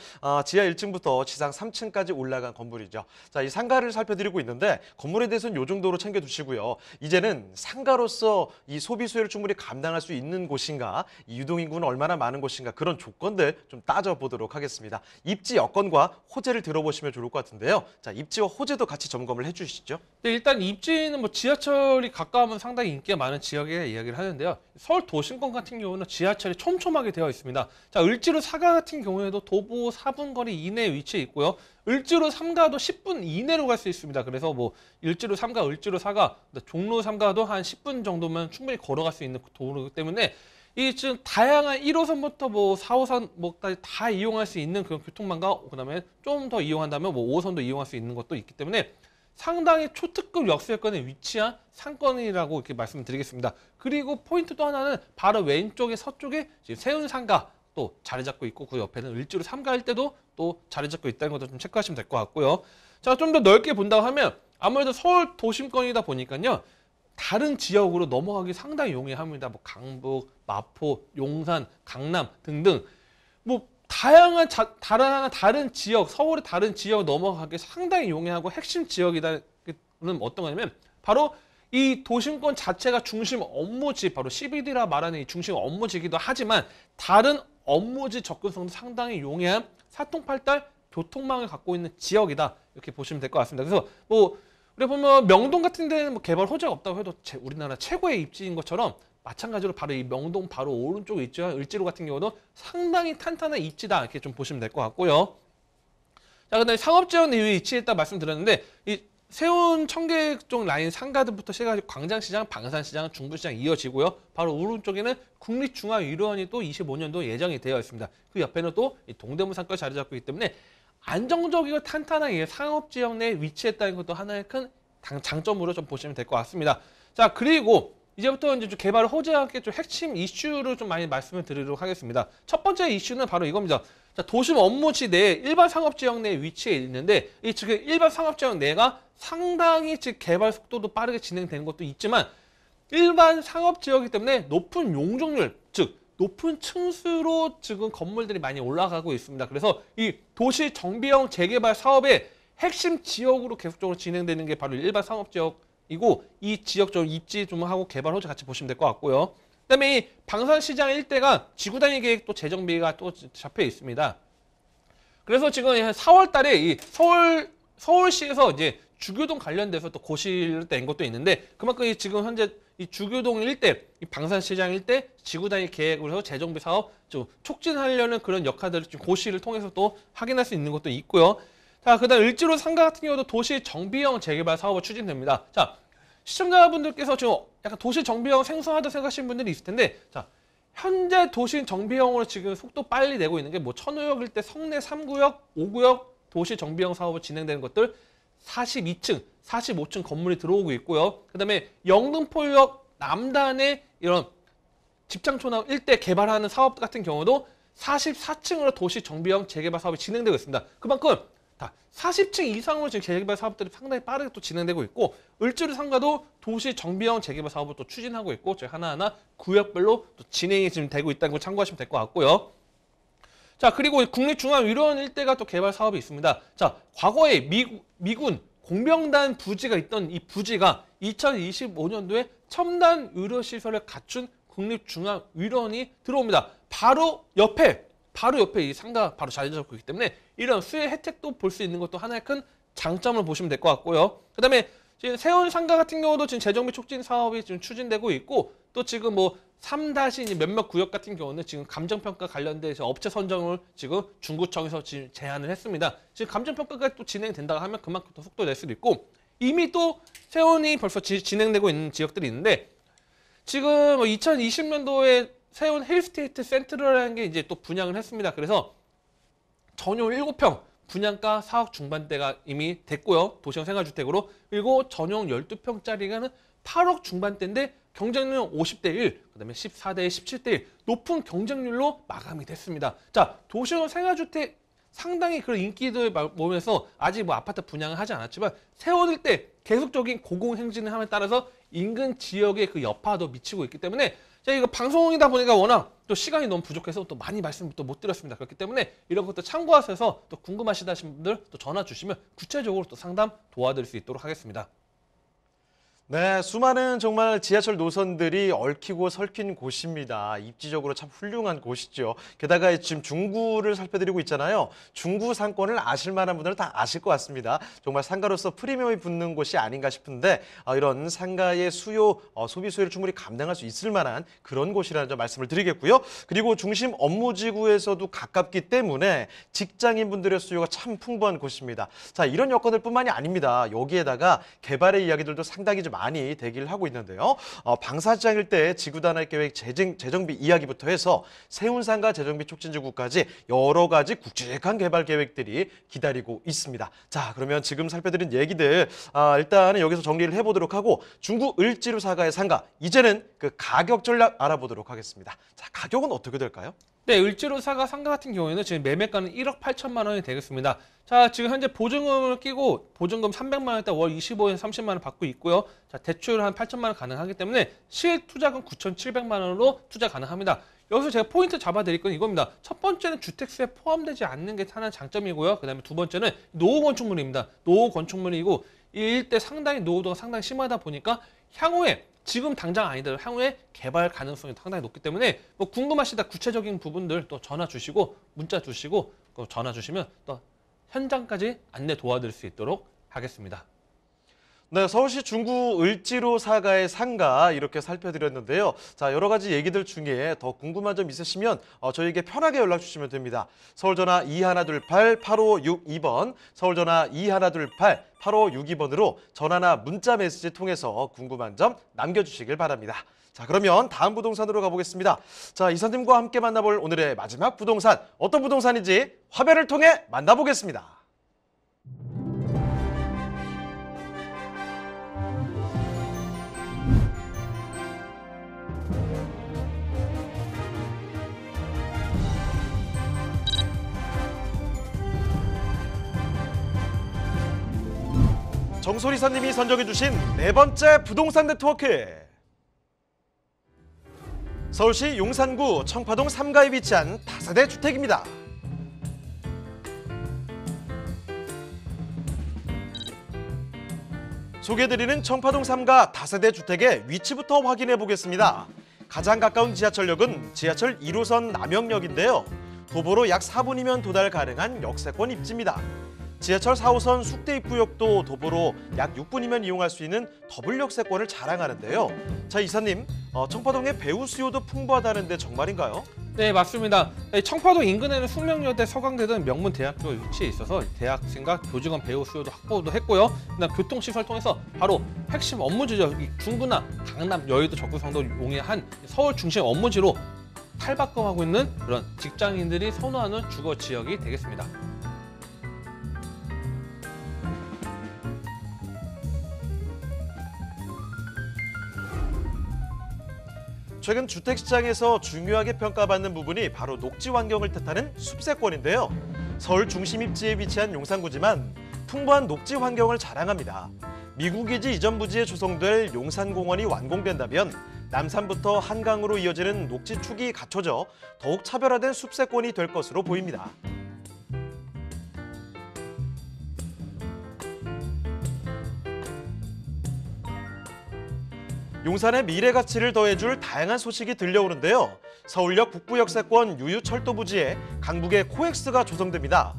지하 1층부터 지상 3층까지 올라간 건물이죠. 자, 이 상가를 살펴드리고 있는데 건물에 대해서는 이 정도로 챙겨두시고요. 이제는 상가로서 이 소비 수요를 충분히 감당할 수 있는 곳인가, 이 유동인구는 얼마나 많은 곳인가 그런 조건들 좀 따져보도록 하겠습니다. 입지 여건과 호재를 들어보시면 좋을 것 같은데요. 자, 입지와 호재도 같이 점검을 해주시죠. 네, 일단 입지는 뭐 지하철이 가까우면 상당히 인기가 많은 지역에 이야기를 하는데요. 서울 도심권 같은 경우는 지하철이 촘촘하게 되어 있습니다. 자, 을지로 사가 같은 경우에도 도보 4분 거리 이내에 위치해 있고요. 을지로 3가도 10분 이내로 갈 수 있습니다. 그래서 뭐 을지로 3가, 을지로 사가, 종로 3가도 한 10분 정도면 충분히 걸어갈 수 있는 도로이기 때문에 이 지금 다양한 1호선부터 뭐 4호선 뭐까지 다 이용할 수 있는 그런 교통망과 그다음에 좀 더 이용한다면 뭐 5호선도 이용할 수 있는 것도 있기 때문에 상당히 초특급 역세권에 위치한 상권이라고 이렇게 말씀드리겠습니다. 그리고 포인트 또 하나는 바로 왼쪽에 서쪽에 지금 세운상가 또 자리 잡고 있고 그 옆에는 을지로 3가일 때도 또 자리 잡고 있다는 것도 좀 체크하시면 될 것 같고요. 자, 좀 더 넓게 본다고 하면 아무래도 서울 도심권이다 보니까요. 다른 지역으로 넘어가기 상당히 용이합니다. 뭐 강북, 마포, 용산, 강남 등등 뭐 다양한 다른 지역, 서울의 다른 지역 넘어가기 상당히 용이하고 핵심 지역이다는 어떤 거냐면 바로 이 도심권 자체가 중심 업무지, 바로 CBD라 말하는 이 중심 업무지이기도 하지만 다른 업무지 접근성도 상당히 용이한 사통팔달 교통망을 갖고 있는 지역이다. 이렇게 보시면 될 것 같습니다. 그래서 뭐 우리 보면 명동 같은 데는 뭐 개발 호재가 없다고 해도 우리나라 최고의 입지인 것처럼 마찬가지로 바로 이 명동 바로 오른쪽에 있죠. 을지로 같은 경우도 상당히 탄탄한 입지다. 이렇게 좀 보시면 될 것 같고요. 자, 근데 상업지역 내에 위치했다 말씀드렸는데 이 세운 청계 쪽 라인 상가들부터 시작해서 광장시장, 방산시장, 중부시장 이어지고요. 바로 오른쪽에는 국립중앙위원회관이 또 25년도 예정이 되어 있습니다. 그 옆에는 또 이 동대문 상가가 자리 잡고 있기 때문에 안정적이고 탄탄하게 상업지역 내에 위치했다는 것도 하나의 큰 장점으로 좀 보시면 될 것 같습니다. 자, 그리고 이제부터 이제 좀 개발을 호재하게 좀 핵심 이슈를 좀 많이 말씀을 드리도록 하겠습니다. 첫 번째 이슈는 바로 이겁니다. 자, 도심 업무지 내에 일반 상업지역 내에 위치해 있는데 이 지금 일반 상업지역 내가 상당히 즉 개발 속도도 빠르게 진행되는 것도 있지만 일반 상업지역이기 때문에 높은 용적률, 즉 높은 층수로 지금 건물들이 많이 올라가고 있습니다. 그래서 이 도시 정비형 재개발 사업의 핵심 지역으로 계속적으로 진행되는 게 바로 일반 상업지역이고 이 지역 좀 입지 좀 하고 개발 호재 같이 보시면 될 것 같고요. 그다음에 이 방산시장 일대가 지구단위 계획 또 재정비가 또 잡혀 있습니다. 그래서 지금 4월 달에 이 서울시에서 이제 주교동 관련돼서 또 고시를 낸 것도 있는데 그만큼 지금 현재 이 주교동 일대, 이 방산시장 일대 지구단위 계획으로 해서 재정비 사업 좀 촉진하려는 그런 역할들을 지금 고시를 통해서 또 확인할 수 있는 것도 있고요. 자, 그다음 을지로 상가 같은 경우도 도시 정비형 재개발 사업을 추진됩니다. 자, 시청자분들께서 지금 약간 도시 정비형 생소하다 생각하시는 분들이 있을 텐데, 자, 현재 도시 정비형으로 지금 속도 빨리 내고 있는 게 뭐 천호역 일대 성내 3구역, 5구역 도시 정비형 사업을 진행되는 것들 42층, 45층 건물이 들어오고 있고요. 그다음에 영등포역 남단에 이런 집장촌 일대 개발하는 사업 같은 경우도 44층으로 도시 정비형 재개발 사업이 진행되고 있습니다. 그만큼 다 40층 이상으로 지금 재개발 사업들이 상당히 빠르게 또 진행되고 있고 을지로 상가도 도시 정비형 재개발 사업을 또 추진하고 있고 저희 하나하나 구역별로 또 진행이 지금 되고 있다는 걸 참고하시면 될 것 같고요. 자, 그리고 국립중앙위원 일대가 또 개발 사업이 있습니다. 자, 과거에 미군 공병단 부지가 있던 이 부지가 2025년도에 첨단 의료시설을 갖춘 국립중앙위원이 들어옵니다. 바로 옆에 이 상가 바로 자리 잡고 있기 때문에 이런 수혜 혜택도 볼 수 있는 것도 하나의 큰 장점을 보시면 될 것 같고요. 그다음에 지금 세운 상가 같은 경우도 지금 재정비 촉진 사업이 지금 추진되고 있고 또 지금 뭐 3- 몇몇 구역 같은 경우는 지금 감정평가 관련돼서 업체 선정을 지금 중구청에서 지금 제안을 했습니다. 지금 감정평가가 또 진행된다고 하면 그만큼 더 속도 낼 수도 있고 이미 또 세운이 벌써 진행되고 있는 지역들이 있는데 지금 2020년도에 세운 힐스테이트 센트럴이라는 게 이제 또 분양을 했습니다. 그래서 전용 7평 분양가 4억 중반대가 이미 됐고요. 도시형 생활주택으로. 그리고 전용 12평짜리가는 8억 중반대인데 경쟁률은 50대 1, 그다음에 14대 17대 1 높은 경쟁률로 마감이 됐습니다. 자, 도시형 생활주택 상당히 그런 인기들 보면서 아직 뭐 아파트 분양을 하지 않았지만 세워질 때 계속적인 공공행진을 함에 따라서 인근 지역의 그 여파도 미치고 있기 때문에 제가 이거 방송이다 보니까 워낙 또 시간이 너무 부족해서 또 많이 말씀을 또 못 드렸습니다. 그렇기 때문에 이런 것도 참고하셔서 또 궁금하시다 하신 분들 또 전화 주시면 구체적으로 또 상담 도와드릴 수 있도록 하겠습니다. 네, 수많은 정말 지하철 노선들이 얽히고 설킨 곳입니다. 입지적으로 참 훌륭한 곳이죠. 게다가 지금 중구를 살펴드리고 있잖아요. 중구 상권을 아실 만한 분들은 다 아실 것 같습니다. 정말 상가로서 프리미엄이 붙는 곳이 아닌가 싶은데 이런 상가의 수요, 소비 수요를 충분히 감당할 수 있을 만한 그런 곳이라는 점 말씀을 드리겠고요. 그리고 중심 업무지구에서도 가깝기 때문에 직장인분들의 수요가 참 풍부한 곳입니다. 자, 이런 여건들 뿐만이 아닙니다. 여기에다가 개발의 이야기들도 상당히 좀 많이 대기를 하고 있는데요. 방산시장 일대 지구단위 계획 재정비 이야기부터 해서 세운상가 재정비 촉진지구까지 여러 가지 굵직한 개발 계획들이 기다리고 있습니다. 자, 그러면 지금 살펴드린 얘기들 일단은 여기서 정리를 해보도록 하고 중구 을지로 사가의 상가 이제는 그 가격 전략 알아보도록 하겠습니다. 자, 가격은 어떻게 될까요? 네, 을지로 사가 상가 같은 경우에는 지금 매매가는 1억 8천만 원이 되겠습니다. 자, 지금 현재 보증금을 끼고 보증금 300만 원대 월 25에서 30만 원 받고 있고요. 자, 대출 한 8천만 원 가능하기 때문에 실투자금 9,700만 원으로 투자 가능합니다. 여기서 제가 포인트 잡아드릴 건 이겁니다. 첫 번째는 주택수에 포함되지 않는 게 하나의 장점이고요. 그 다음에 두 번째는 노후 건축물입니다. 노후 건축물이고 이 일대 상당히 노후도가 상당히 심하다 보니까 향후에 지금 당장 아니더라도 향후에 개발 가능성이 상당히 높기 때문에 뭐 궁금하시다 구체적인 부분들 또 전화 주시고 문자 주시고 전화 주시면 또 현장까지 안내 도와드릴 수 있도록 하겠습니다. 네, 서울시 중구 을지로 사가의 상가 이렇게 살펴드렸는데요. 자, 여러 가지 얘기들 중에 더 궁금한 점 있으시면 저희에게 편하게 연락 주시면 됩니다. 서울전화 2128-8562번, 서울전화 2128-8562번으로 전화나 문자 메시지 통해서 궁금한 점 남겨주시길 바랍니다. 자, 그러면 다음 부동산으로 가보겠습니다. 자, 이사님과 함께 만나볼 오늘의 마지막 부동산, 어떤 부동산인지 화면을 통해 만나보겠습니다. 정솔 이사님이 선정해주신 네 번째 부동산 네트워크. 서울시 용산구 청파동 3가에 위치한 다세대 주택입니다. 소개해드리는 청파동 3가 다세대 주택의 위치부터 확인해 보겠습니다. 가장 가까운 지하철역은 지하철 1호선 남영역인데요. 도보로 약 4분이면 도달 가능한 역세권 입지입니다. 지하철 4호선 숙대 입구역도 도보로 약 6분이면 이용할 수 있는 더블 역세권을 자랑하는데요. 자, 이사님, 청파동의 배우 수요도 풍부하다는데 정말인가요? 네, 맞습니다. 청파동 인근에는 숙명여대, 서강대 등 명문 대학교 위치해 있어서 대학생과 교직원 배우 수요도 확보도 했고요. 그다음 교통시설 통해서 바로 핵심 업무지죠. 중구나 강남, 여의도, 접근성도 용이한 서울 중심 업무지로 탈바꿈하고 있는 그런 직장인들이 선호하는 주거 지역이 되겠습니다. 최근 주택시장에서 중요하게 평가받는 부분이 바로 녹지 환경을 뜻하는 숲세권인데요. 서울 중심 입지에 위치한 용산구지만 풍부한 녹지 환경을 자랑합니다. 미국이지 이전 부지에 조성될 용산공원이 완공된다면 남산부터 한강으로 이어지는 녹지 축이 갖춰져 더욱 차별화된 숲세권이 될 것으로 보입니다. 용산의 미래 가치를 더해줄 다양한 소식이 들려오는데요. 서울역 북부역세권 유유철도 부지에 강북의 코엑스가 조성됩니다.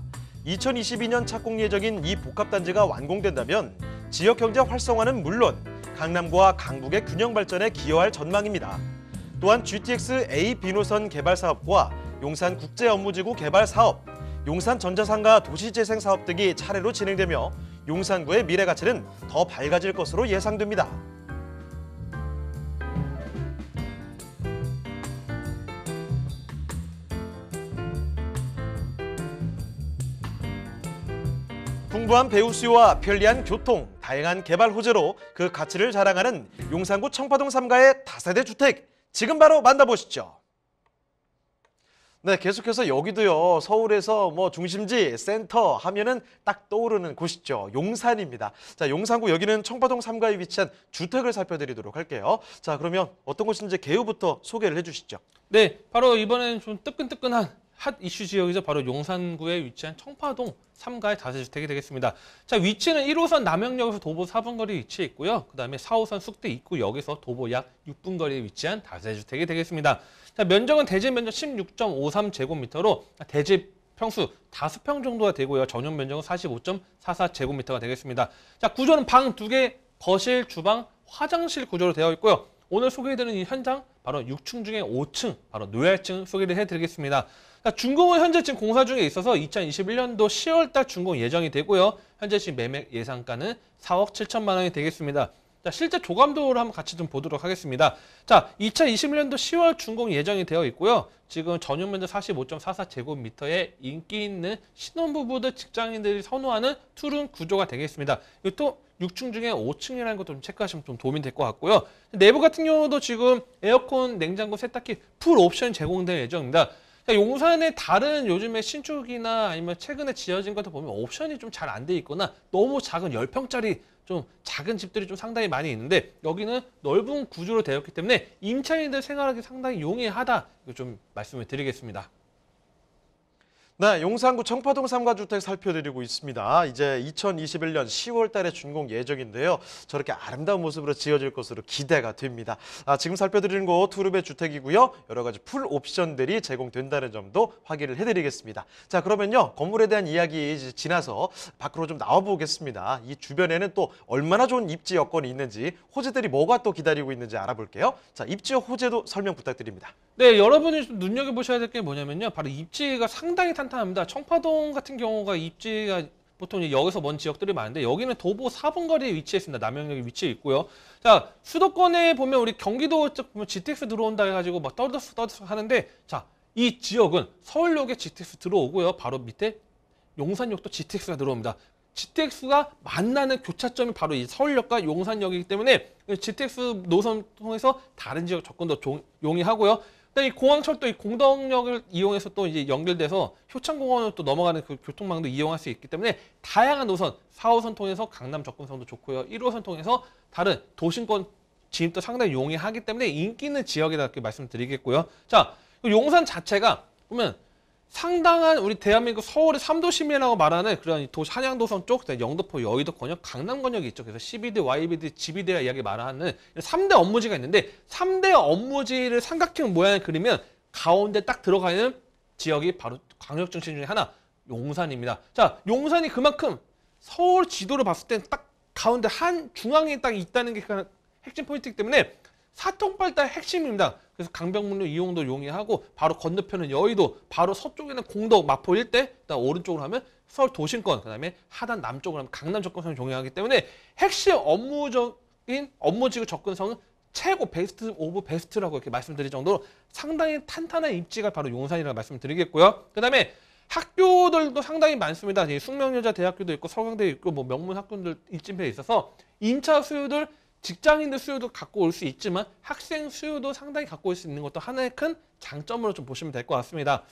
2022년 착공 예정인 이 복합단지가 완공된다면 지역 경제 활성화는 물론 강남과 강북의 균형 발전에 기여할 전망입니다. 또한 GTX A 비노선 개발 사업과 용산 국제업무지구 개발 사업, 용산 전자상가 도시재생 사업 등이 차례로 진행되며 용산구의 미래 가치는 더 밝아질 것으로 예상됩니다. 풍부한 배우 수요와 편리한 교통, 다양한 개발 호재로 그 가치를 자랑하는 용산구 청파동 3가의 다세대 주택, 지금 바로 만나보시죠. 네, 계속해서 여기도요, 서울에서 중심지, 센터 하면은 딱 떠오르는 곳이죠. 용산입니다. 자, 용산구 여기는 청파동 3가에 위치한 주택을 살펴드리도록 할게요. 자, 그러면 어떤 곳인지 개요부터 소개를 해주시죠. 네, 바로 이번에는 좀 뜨끈뜨끈한 핫 이슈 지역이죠. 바로 용산구에 위치한 청파동 3가의 다세주택이 되겠습니다. 자, 위치는 1호선 남영역에서 도보 4분 거리에 위치해 있고요. 그다음에 4호선 숙대 입구역에서 도보 약 6분 거리에 위치한 다세주택이 되겠습니다. 자, 면적은 대지 면적 16.53제곱미터로 대지 평수 5평 정도가 되고요. 전용 면적은 45.44제곱미터가 되겠습니다. 자, 구조는 방 2개, 거실, 주방, 화장실 구조로 되어 있고요. 오늘 소개해드리는 이 현장 바로 6층 중에 5층, 바로 노яр층 소개를 해드리겠습니다. 자, 준공은 현재 지금 공사 중에 있어서 2021년도 10월달 준공 예정이 되고요. 현재 지금 매매 예상가는 4억 7천만 원이 되겠습니다. 자, 실제 조감도를 한번 같이 좀 보도록 하겠습니다. 자, 2021년도 10월 준공 예정이 되어 있고요. 지금 전용 면적 45.44제곱미터의 인기 있는 신혼부부들, 직장인들이 선호하는 투룸 구조가 되겠습니다. 이것도 6층 중에 5층이라는 것도 좀 체크하시면 좀 도움이 될 것 같고요. 내부 같은 경우도 지금 에어컨, 냉장고, 세탁기 풀 옵션 제공될 예정입니다. 용산의 다른 요즘에 신축이나 아니면 최근에 지어진 것들 보면 옵션이 좀 잘 안 돼 있거나 너무 작은 10평짜리 좀 작은 집들이 좀 상당히 많이 있는데 여기는 넓은 구조로 되어 있기 때문에 임차인들 생활하기 상당히 용이하다. 이거 좀 말씀을 드리겠습니다. 네, 용산구 청파동 3가주택 살펴드리고 있습니다. 이제 2021년 10월 달에 준공 예정인데요. 저렇게 아름다운 모습으로 지어질 것으로 기대가 됩니다. 지금 살펴드리는 곳 투룸의 주택이고요. 여러 가지 풀 옵션들이 제공된다는 점도 확인을 해드리겠습니다. 자, 그러면요. 건물에 대한 이야기 이제 지나서 밖으로 좀 나와보겠습니다. 이 주변에는 또 얼마나 좋은 입지 여건이 있는지, 호재들이 뭐가 또 기다리고 있는지 알아볼게요. 자, 입지와 호재도 설명 부탁드립니다. 네, 여러분이 좀 눈여겨보셔야 될 게 뭐냐면요. 바로 입지가 상당히 탄탄합니다. 청파동 같은 경우가 입지가 보통 이제 여기서 먼 지역들이 많은데 여기는 도보 4분 거리에 위치해 있습니다. 남영역에 위치해 있고요. 자, 수도권에 보면 우리 경기도 쪽 보면 GTX 들어온다 해가지고 막 떠들썩 하는데 자, 이 지역은 서울역에 GTX 들어오고요. 바로 밑에 용산역도 GTX가 들어옵니다. GTX가 만나는 교차점이 바로 이 서울역과 용산역이기 때문에 GTX 노선 통해서 다른 지역 접근도 용이하고요. 이 공항철도 이 공덕역을 이용해서 또 이제 연결돼서 효창공원으로 또 넘어가는 그 교통망도 이용할 수 있기 때문에 다양한 노선 4호선 통해서 강남 접근성도 좋고요. 1호선 통해서 다른 도심권 진입도 상당히 용이하기 때문에 인기 있는 지역이다 이렇게 말씀드리겠고요. 자, 용산 자체가 보면 상당한 우리 대한민국 서울의 3도심이라고 말하는 그런 도시 한양도선 쪽, 영등포, 여의도 권역, 강남 권역이 있죠. 그래서 CBD, YBD, GBD라 이야기 말하는 3대 업무지가 있는데 3대 업무지를 삼각형 모양을 그리면 가운데 딱 들어가 있는 지역이 바로 광역중심 중에 하나, 용산입니다. 자, 용산이 그만큼 서울 지도를 봤을 땐 딱 가운데 한 중앙에 딱 있다는 게 핵심 포인트이기 때문에 사통발달 핵심입니다. 그래서 강변북로 이용도 용이하고 바로 건너편은 여의도, 바로 서쪽에는 공덕, 마포 일대, 그다음 오른쪽으로 하면 서울 도심권, 그다음에 하단 남쪽으로 하면 강남 접근성이 용이하기 때문에 핵심 업무적인 업무지구 접근성은 최고 베스트 오브 베스트라고 이렇게 말씀드릴 정도로 상당히 탄탄한 입지가 바로 용산이라고 말씀드리겠고요. 그다음에 학교들도 상당히 많습니다. 숙명여자대학교도 있고 서강대 있고 뭐 명문 학교들 일진표에 있어서 인차 수요들 직장인들 수요도 갖고 올 수 있지만 학생 수요도 상당히 갖고 올 수 있는 것도 하나의 큰 장점으로 좀 보시면 될 것 같습니다.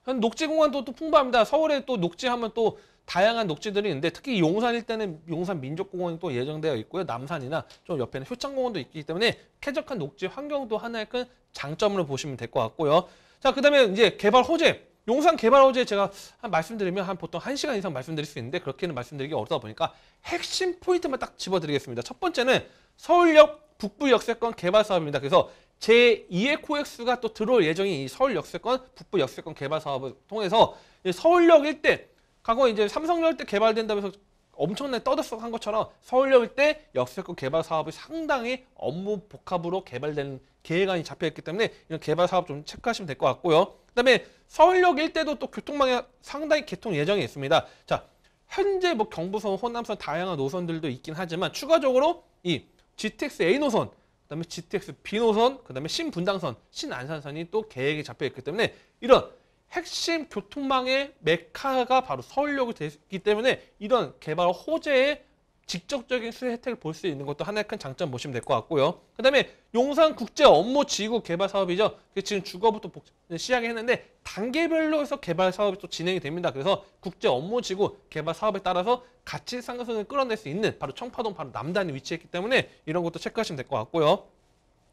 녹지공간도 또 풍부합니다. 서울에 또 녹지하면 또 다양한 녹지들이 있는데 특히 용산 일대는 용산 민족공원이 또 예정되어 있고요. 남산이나 좀 옆에는 효창공원도 있기 때문에 쾌적한 녹지 환경도 하나의 큰 장점으로 보시면 될 것 같고요. 자, 그다음에 이제 개발 호재. 용산 개발 호재 제가 말씀드리면 보통 1시간 이상 말씀드릴 수 있는데 그렇게는 말씀드리기 어렵다 보니까 핵심 포인트만 딱 집어드리겠습니다. 첫 번째는 서울역 북부 역세권 개발 사업입니다. 그래서 제2의 코엑스가 또 들어올 예정인 이 서울 역세권 북부 역세권 개발 사업을 통해서 서울역 일대 과거 이제 삼성역 일대 개발된다면서 엄청나게 떠들썩한 것처럼 서울역 일대 역세권 개발 사업이 상당히 업무 복합으로 개발되는 계획안이 잡혀있기 때문에 이런 개발 사업 좀 체크하시면 될 것 같고요. 그다음에 서울역 일대도 또 교통망이 상당히 개통 예정이 있습니다. 자, 현재 뭐 경부선, 호남선 다양한 노선들도 있긴 하지만 추가적으로 이 GTX A 노선, 그다음에 GTX B 노선, 그다음에 신분당선, 신안산선이 또 계획이 잡혀 있기 때문에 이런 핵심 교통망의 메카가 바로 서울역이 되기 때문에 이런 개발 호재의 직접적인 수혜 혜택을 볼 수 있는 것도 하나의 큰 장점 보시면 될 것 같고요. 그다음에 용산 국제 업무 지구 개발 사업이죠. 지금 주거부터 시작을 했는데 단계별로 해서 개발 사업이 또 진행이 됩니다. 그래서 국제 업무 지구 개발 사업에 따라서 가치 상승을 끌어낼 수 있는 바로 청파동 바로 남단에 위치했기 때문에 이런 것도 체크하시면 될 것 같고요.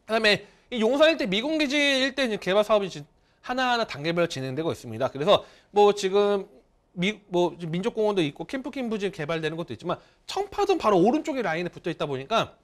그다음에 이 용산 일대 미군기지 일대 개발 사업이 하나하나 단계별로 진행되고 있습니다. 그래서 뭐 지금 민족공원도 있고 캠프킹부지 개발되는 것도 있지만 청파동 바로 오른쪽에 라인에 붙어 있다 보니까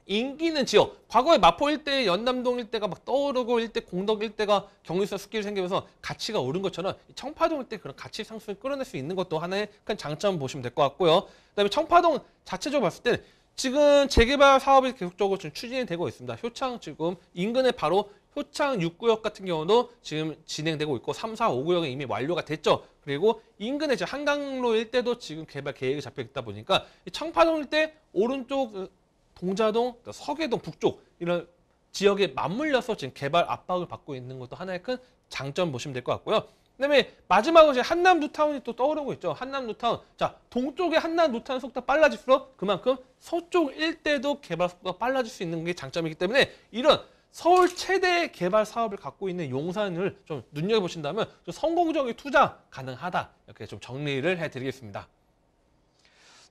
인기 있는 지역, 과거에 마포 일대, 연남동 일대가 막 떠오르고 일대, 공덕 일대가 경유서 숲길이 생기면서 가치가 오른 것처럼 청파동 일대 그런 가치 상승을 끌어낼 수 있는 것도 하나의 큰 장점 보시면 될 것 같고요. 그다음에 청파동 자체적으로 봤을 때 지금 재개발 사업이 계속적으로 지금 추진이 되고 있습니다. 효창 지금 인근에 바로 효창 6구역 같은 경우도 지금 진행되고 있고 3, 4, 5구역은 이미 완료가 됐죠. 그리고 인근에 이제 한강로 일대도 지금 개발 계획이 잡혀 있다 보니까 이 청파동 일대 오른쪽 동자동, 서계동 북쪽 이런 지역에 맞물려서 지금 개발 압박을 받고 있는 것도 하나의 큰 장점 보시면 될 것 같고요. 그다음에 마지막으로 이제 한남 뉴타운이 또 떠오르고 있죠. 한남 뉴타운. 자, 동쪽의 한남 뉴타운 속도가 빨라질수록 그만큼 서쪽 일대도 개발 속도가 빨라질 수 있는 게 장점이기 때문에 이런 서울 최대 개발 사업을 갖고 있는 용산을 좀 눈여겨보신다면 좀 성공적인 투자 가능하다. 이렇게 좀 정리를 해드리겠습니다.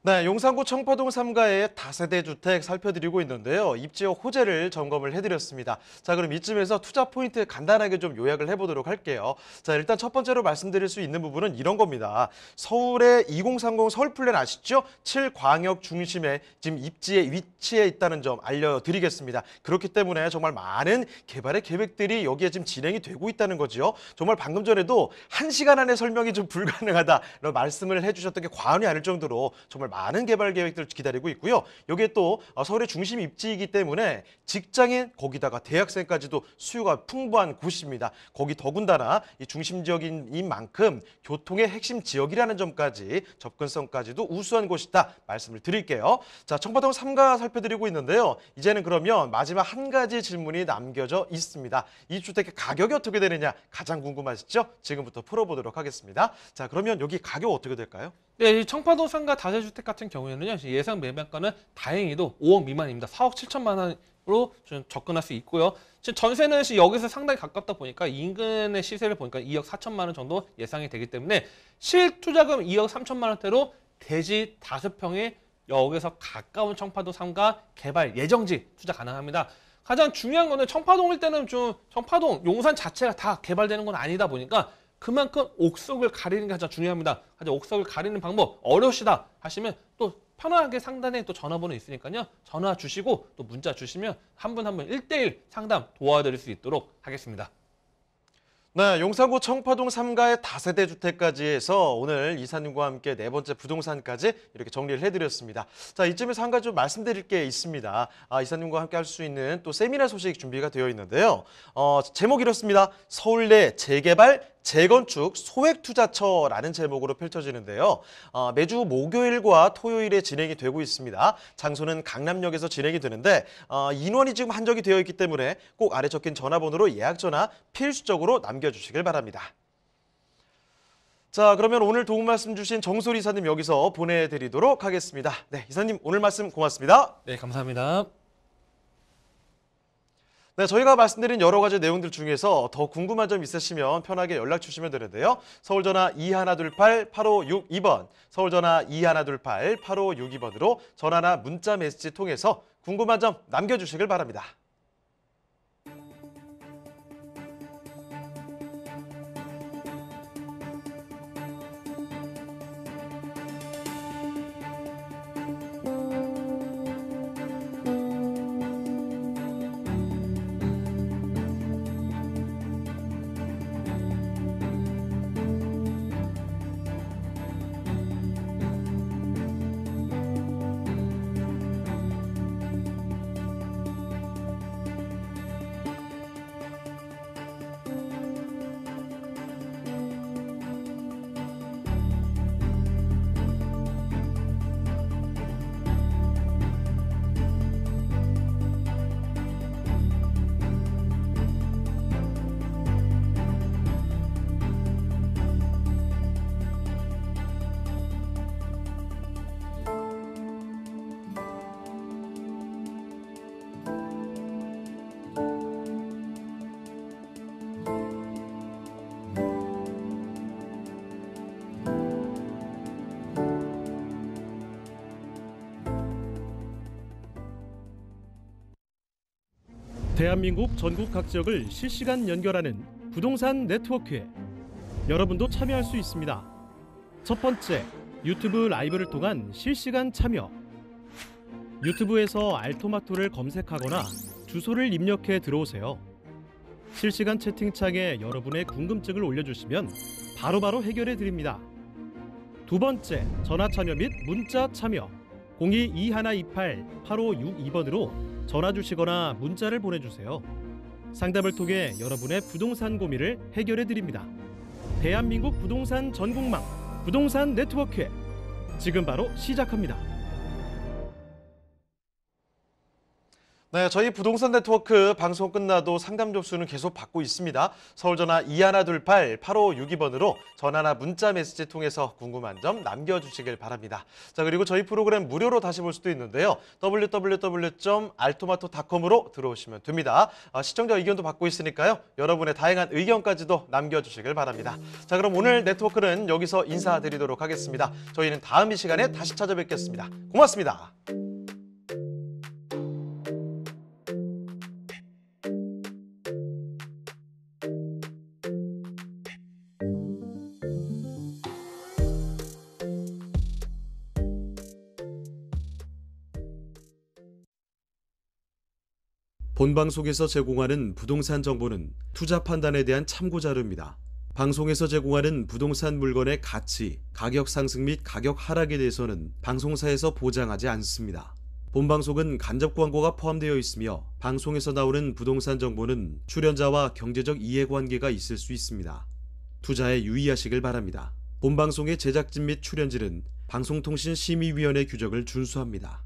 네, 용산구 청파동 3가의 다세대 주택 살펴드리고 있는데요. 입지역 호재를 점검을 해드렸습니다. 자, 그럼 이쯤에서 투자 포인트 간단하게 좀 요약을 해보도록 할게요. 자, 일단 첫 번째로 말씀드릴 수 있는 부분은 이런 겁니다. 서울의 2030 서울 플랜 아시죠? 7광역 중심에 지금 입지에 위치해 있다는 점 알려드리겠습니다. 그렇기 때문에 정말 많은 개발의 계획들이 여기에 지금 진행이 되고 있다는 거죠. 정말 방금 전에도 1시간 안에 설명이 좀 불가능하다라는 말씀을 해주셨던 게 과언이 아닐 정도로 정말 많은 개발 계획들 기다리고 있고요. 여기에 또 서울의 중심 입지이기 때문에 직장인 거기다가 대학생까지도 수요가 풍부한 곳입니다. 거기 더군다나 이 중심 지역인 만큼 교통의 핵심 지역이라는 점까지 접근성까지도 우수한 곳이다 말씀을 드릴게요. 자, 청파동 3가 살펴드리고 있는데요. 이제는 그러면 마지막 한 가지 질문이 남겨져 있습니다. 이 주택의 가격이 어떻게 되느냐 가장 궁금하시죠? 지금부터 풀어보도록 하겠습니다. 자, 그러면 여기 가격 어떻게 될까요? 네, 이 청파동 상가 다세주택 같은 경우에는요, 예상 매매가는 다행히도 5억 미만입니다. 4억 7천만 원으로 좀 접근할 수 있고요. 지금 전세는 여기서 상당히 가깝다 보니까 인근의 시세를 보니까 2억 4천만 원 정도 예상이 되기 때문에 실투자금 2억 3천만 원대로 대지 5평에 여기서 가까운 청파동 상가 개발 예정지 투자 가능합니다. 가장 중요한 거는 청파동일 때는 좀 청파동, 용산 자체가 다 개발되는 건 아니다 보니까 그만큼 옥석을 가리는 게 가장 중요합니다. 하지만 옥석을 가리는 방법 어려우시다 하시면 또 편하게 상단에 또 전화번호 있으니까요. 전화 주시고 또 문자 주시면 한 분 한 분 1대1 상담 도와드릴 수 있도록 하겠습니다. 네, 용산구 청파동 3가의 다세대 주택까지 해서 오늘 이사님과 함께 네 번째 부동산까지 이렇게 정리를 해드렸습니다. 자, 이쯤에서 한 가지 좀 말씀드릴 게 있습니다. 이사님과 함께 할 수 있는 또 세미나 소식 준비가 되어 있는데요. 제목 이렇습니다. 서울내 재개발 재건축 소액투자처라는 제목으로 펼쳐지는데요. 매주 목요일과 토요일에 진행이 되고 있습니다. 장소는 강남역에서 진행이 되는데 인원이 지금 한정이 되어 있기 때문에 꼭 아래 적힌 전화번호로 예약 전화 필수적으로 남겨주시길 바랍니다. 자, 그러면 오늘 도움 말씀 주신 정솔 이사님 여기서 보내드리도록 하겠습니다. 네, 이사님 오늘 말씀 고맙습니다. 네, 감사합니다. 네, 저희가 말씀드린 여러 가지 내용들 중에서 더 궁금한 점 있으시면 편하게 연락 주시면 되는데요. 서울전화 2128-8562번, 서울전화 2128-8562번으로 전화나 문자 메시지 통해서 궁금한 점 남겨주시길 바랍니다. 대한민국 전국 각 지역을 실시간 연결하는 부동산 네트워크에 여러분도 참여할 수 있습니다. 첫 번째, 유튜브 라이브를 통한 실시간 참여. 유튜브에서 알토마토를 검색하거나 주소를 입력해 들어오세요. 실시간 채팅창에 여러분의 궁금증을 올려주시면 바로바로 해결해 드립니다. 두 번째, 전화 참여 및 문자 참여. 02-2128-8562번으로 전화 주시거나 문자를 보내주세요. 상담을 통해 여러분의 부동산 고민을 해결해 드립니다. 대한민국 부동산 전국망 부동산 네트워크에 지금 바로 시작합니다. 네, 저희 부동산 네트워크 방송 끝나도 상담 접수는 계속 받고 있습니다. 서울전화 2128-8562번으로 전화나 문자 메시지 통해서 궁금한 점 남겨주시길 바랍니다. 자, 그리고 저희 프로그램 무료로 다시 볼 수도 있는데요. www.altomato.com으로 들어오시면 됩니다. 시청자 의견도 받고 있으니까요. 여러분의 다양한 의견까지도 남겨주시길 바랍니다. 자, 그럼 오늘 네트워크는 여기서 인사드리도록 하겠습니다. 저희는 다음 이 시간에 다시 찾아뵙겠습니다. 고맙습니다. 본 방송에서 제공하는 부동산 정보는 투자 판단에 대한 참고 자료입니다. 방송에서 제공하는 부동산 물건의 가치, 가격 상승 및 가격 하락에 대해서는 방송사에서 보장하지 않습니다. 본 방송은 간접 광고가 포함되어 있으며 방송에서 나오는 부동산 정보는 출연자와 경제적 이해관계가 있을 수 있습니다. 투자에 유의하시길 바랍니다. 본 방송의 제작진 및 출연진은 방송통신심의위원회 규정을 준수합니다.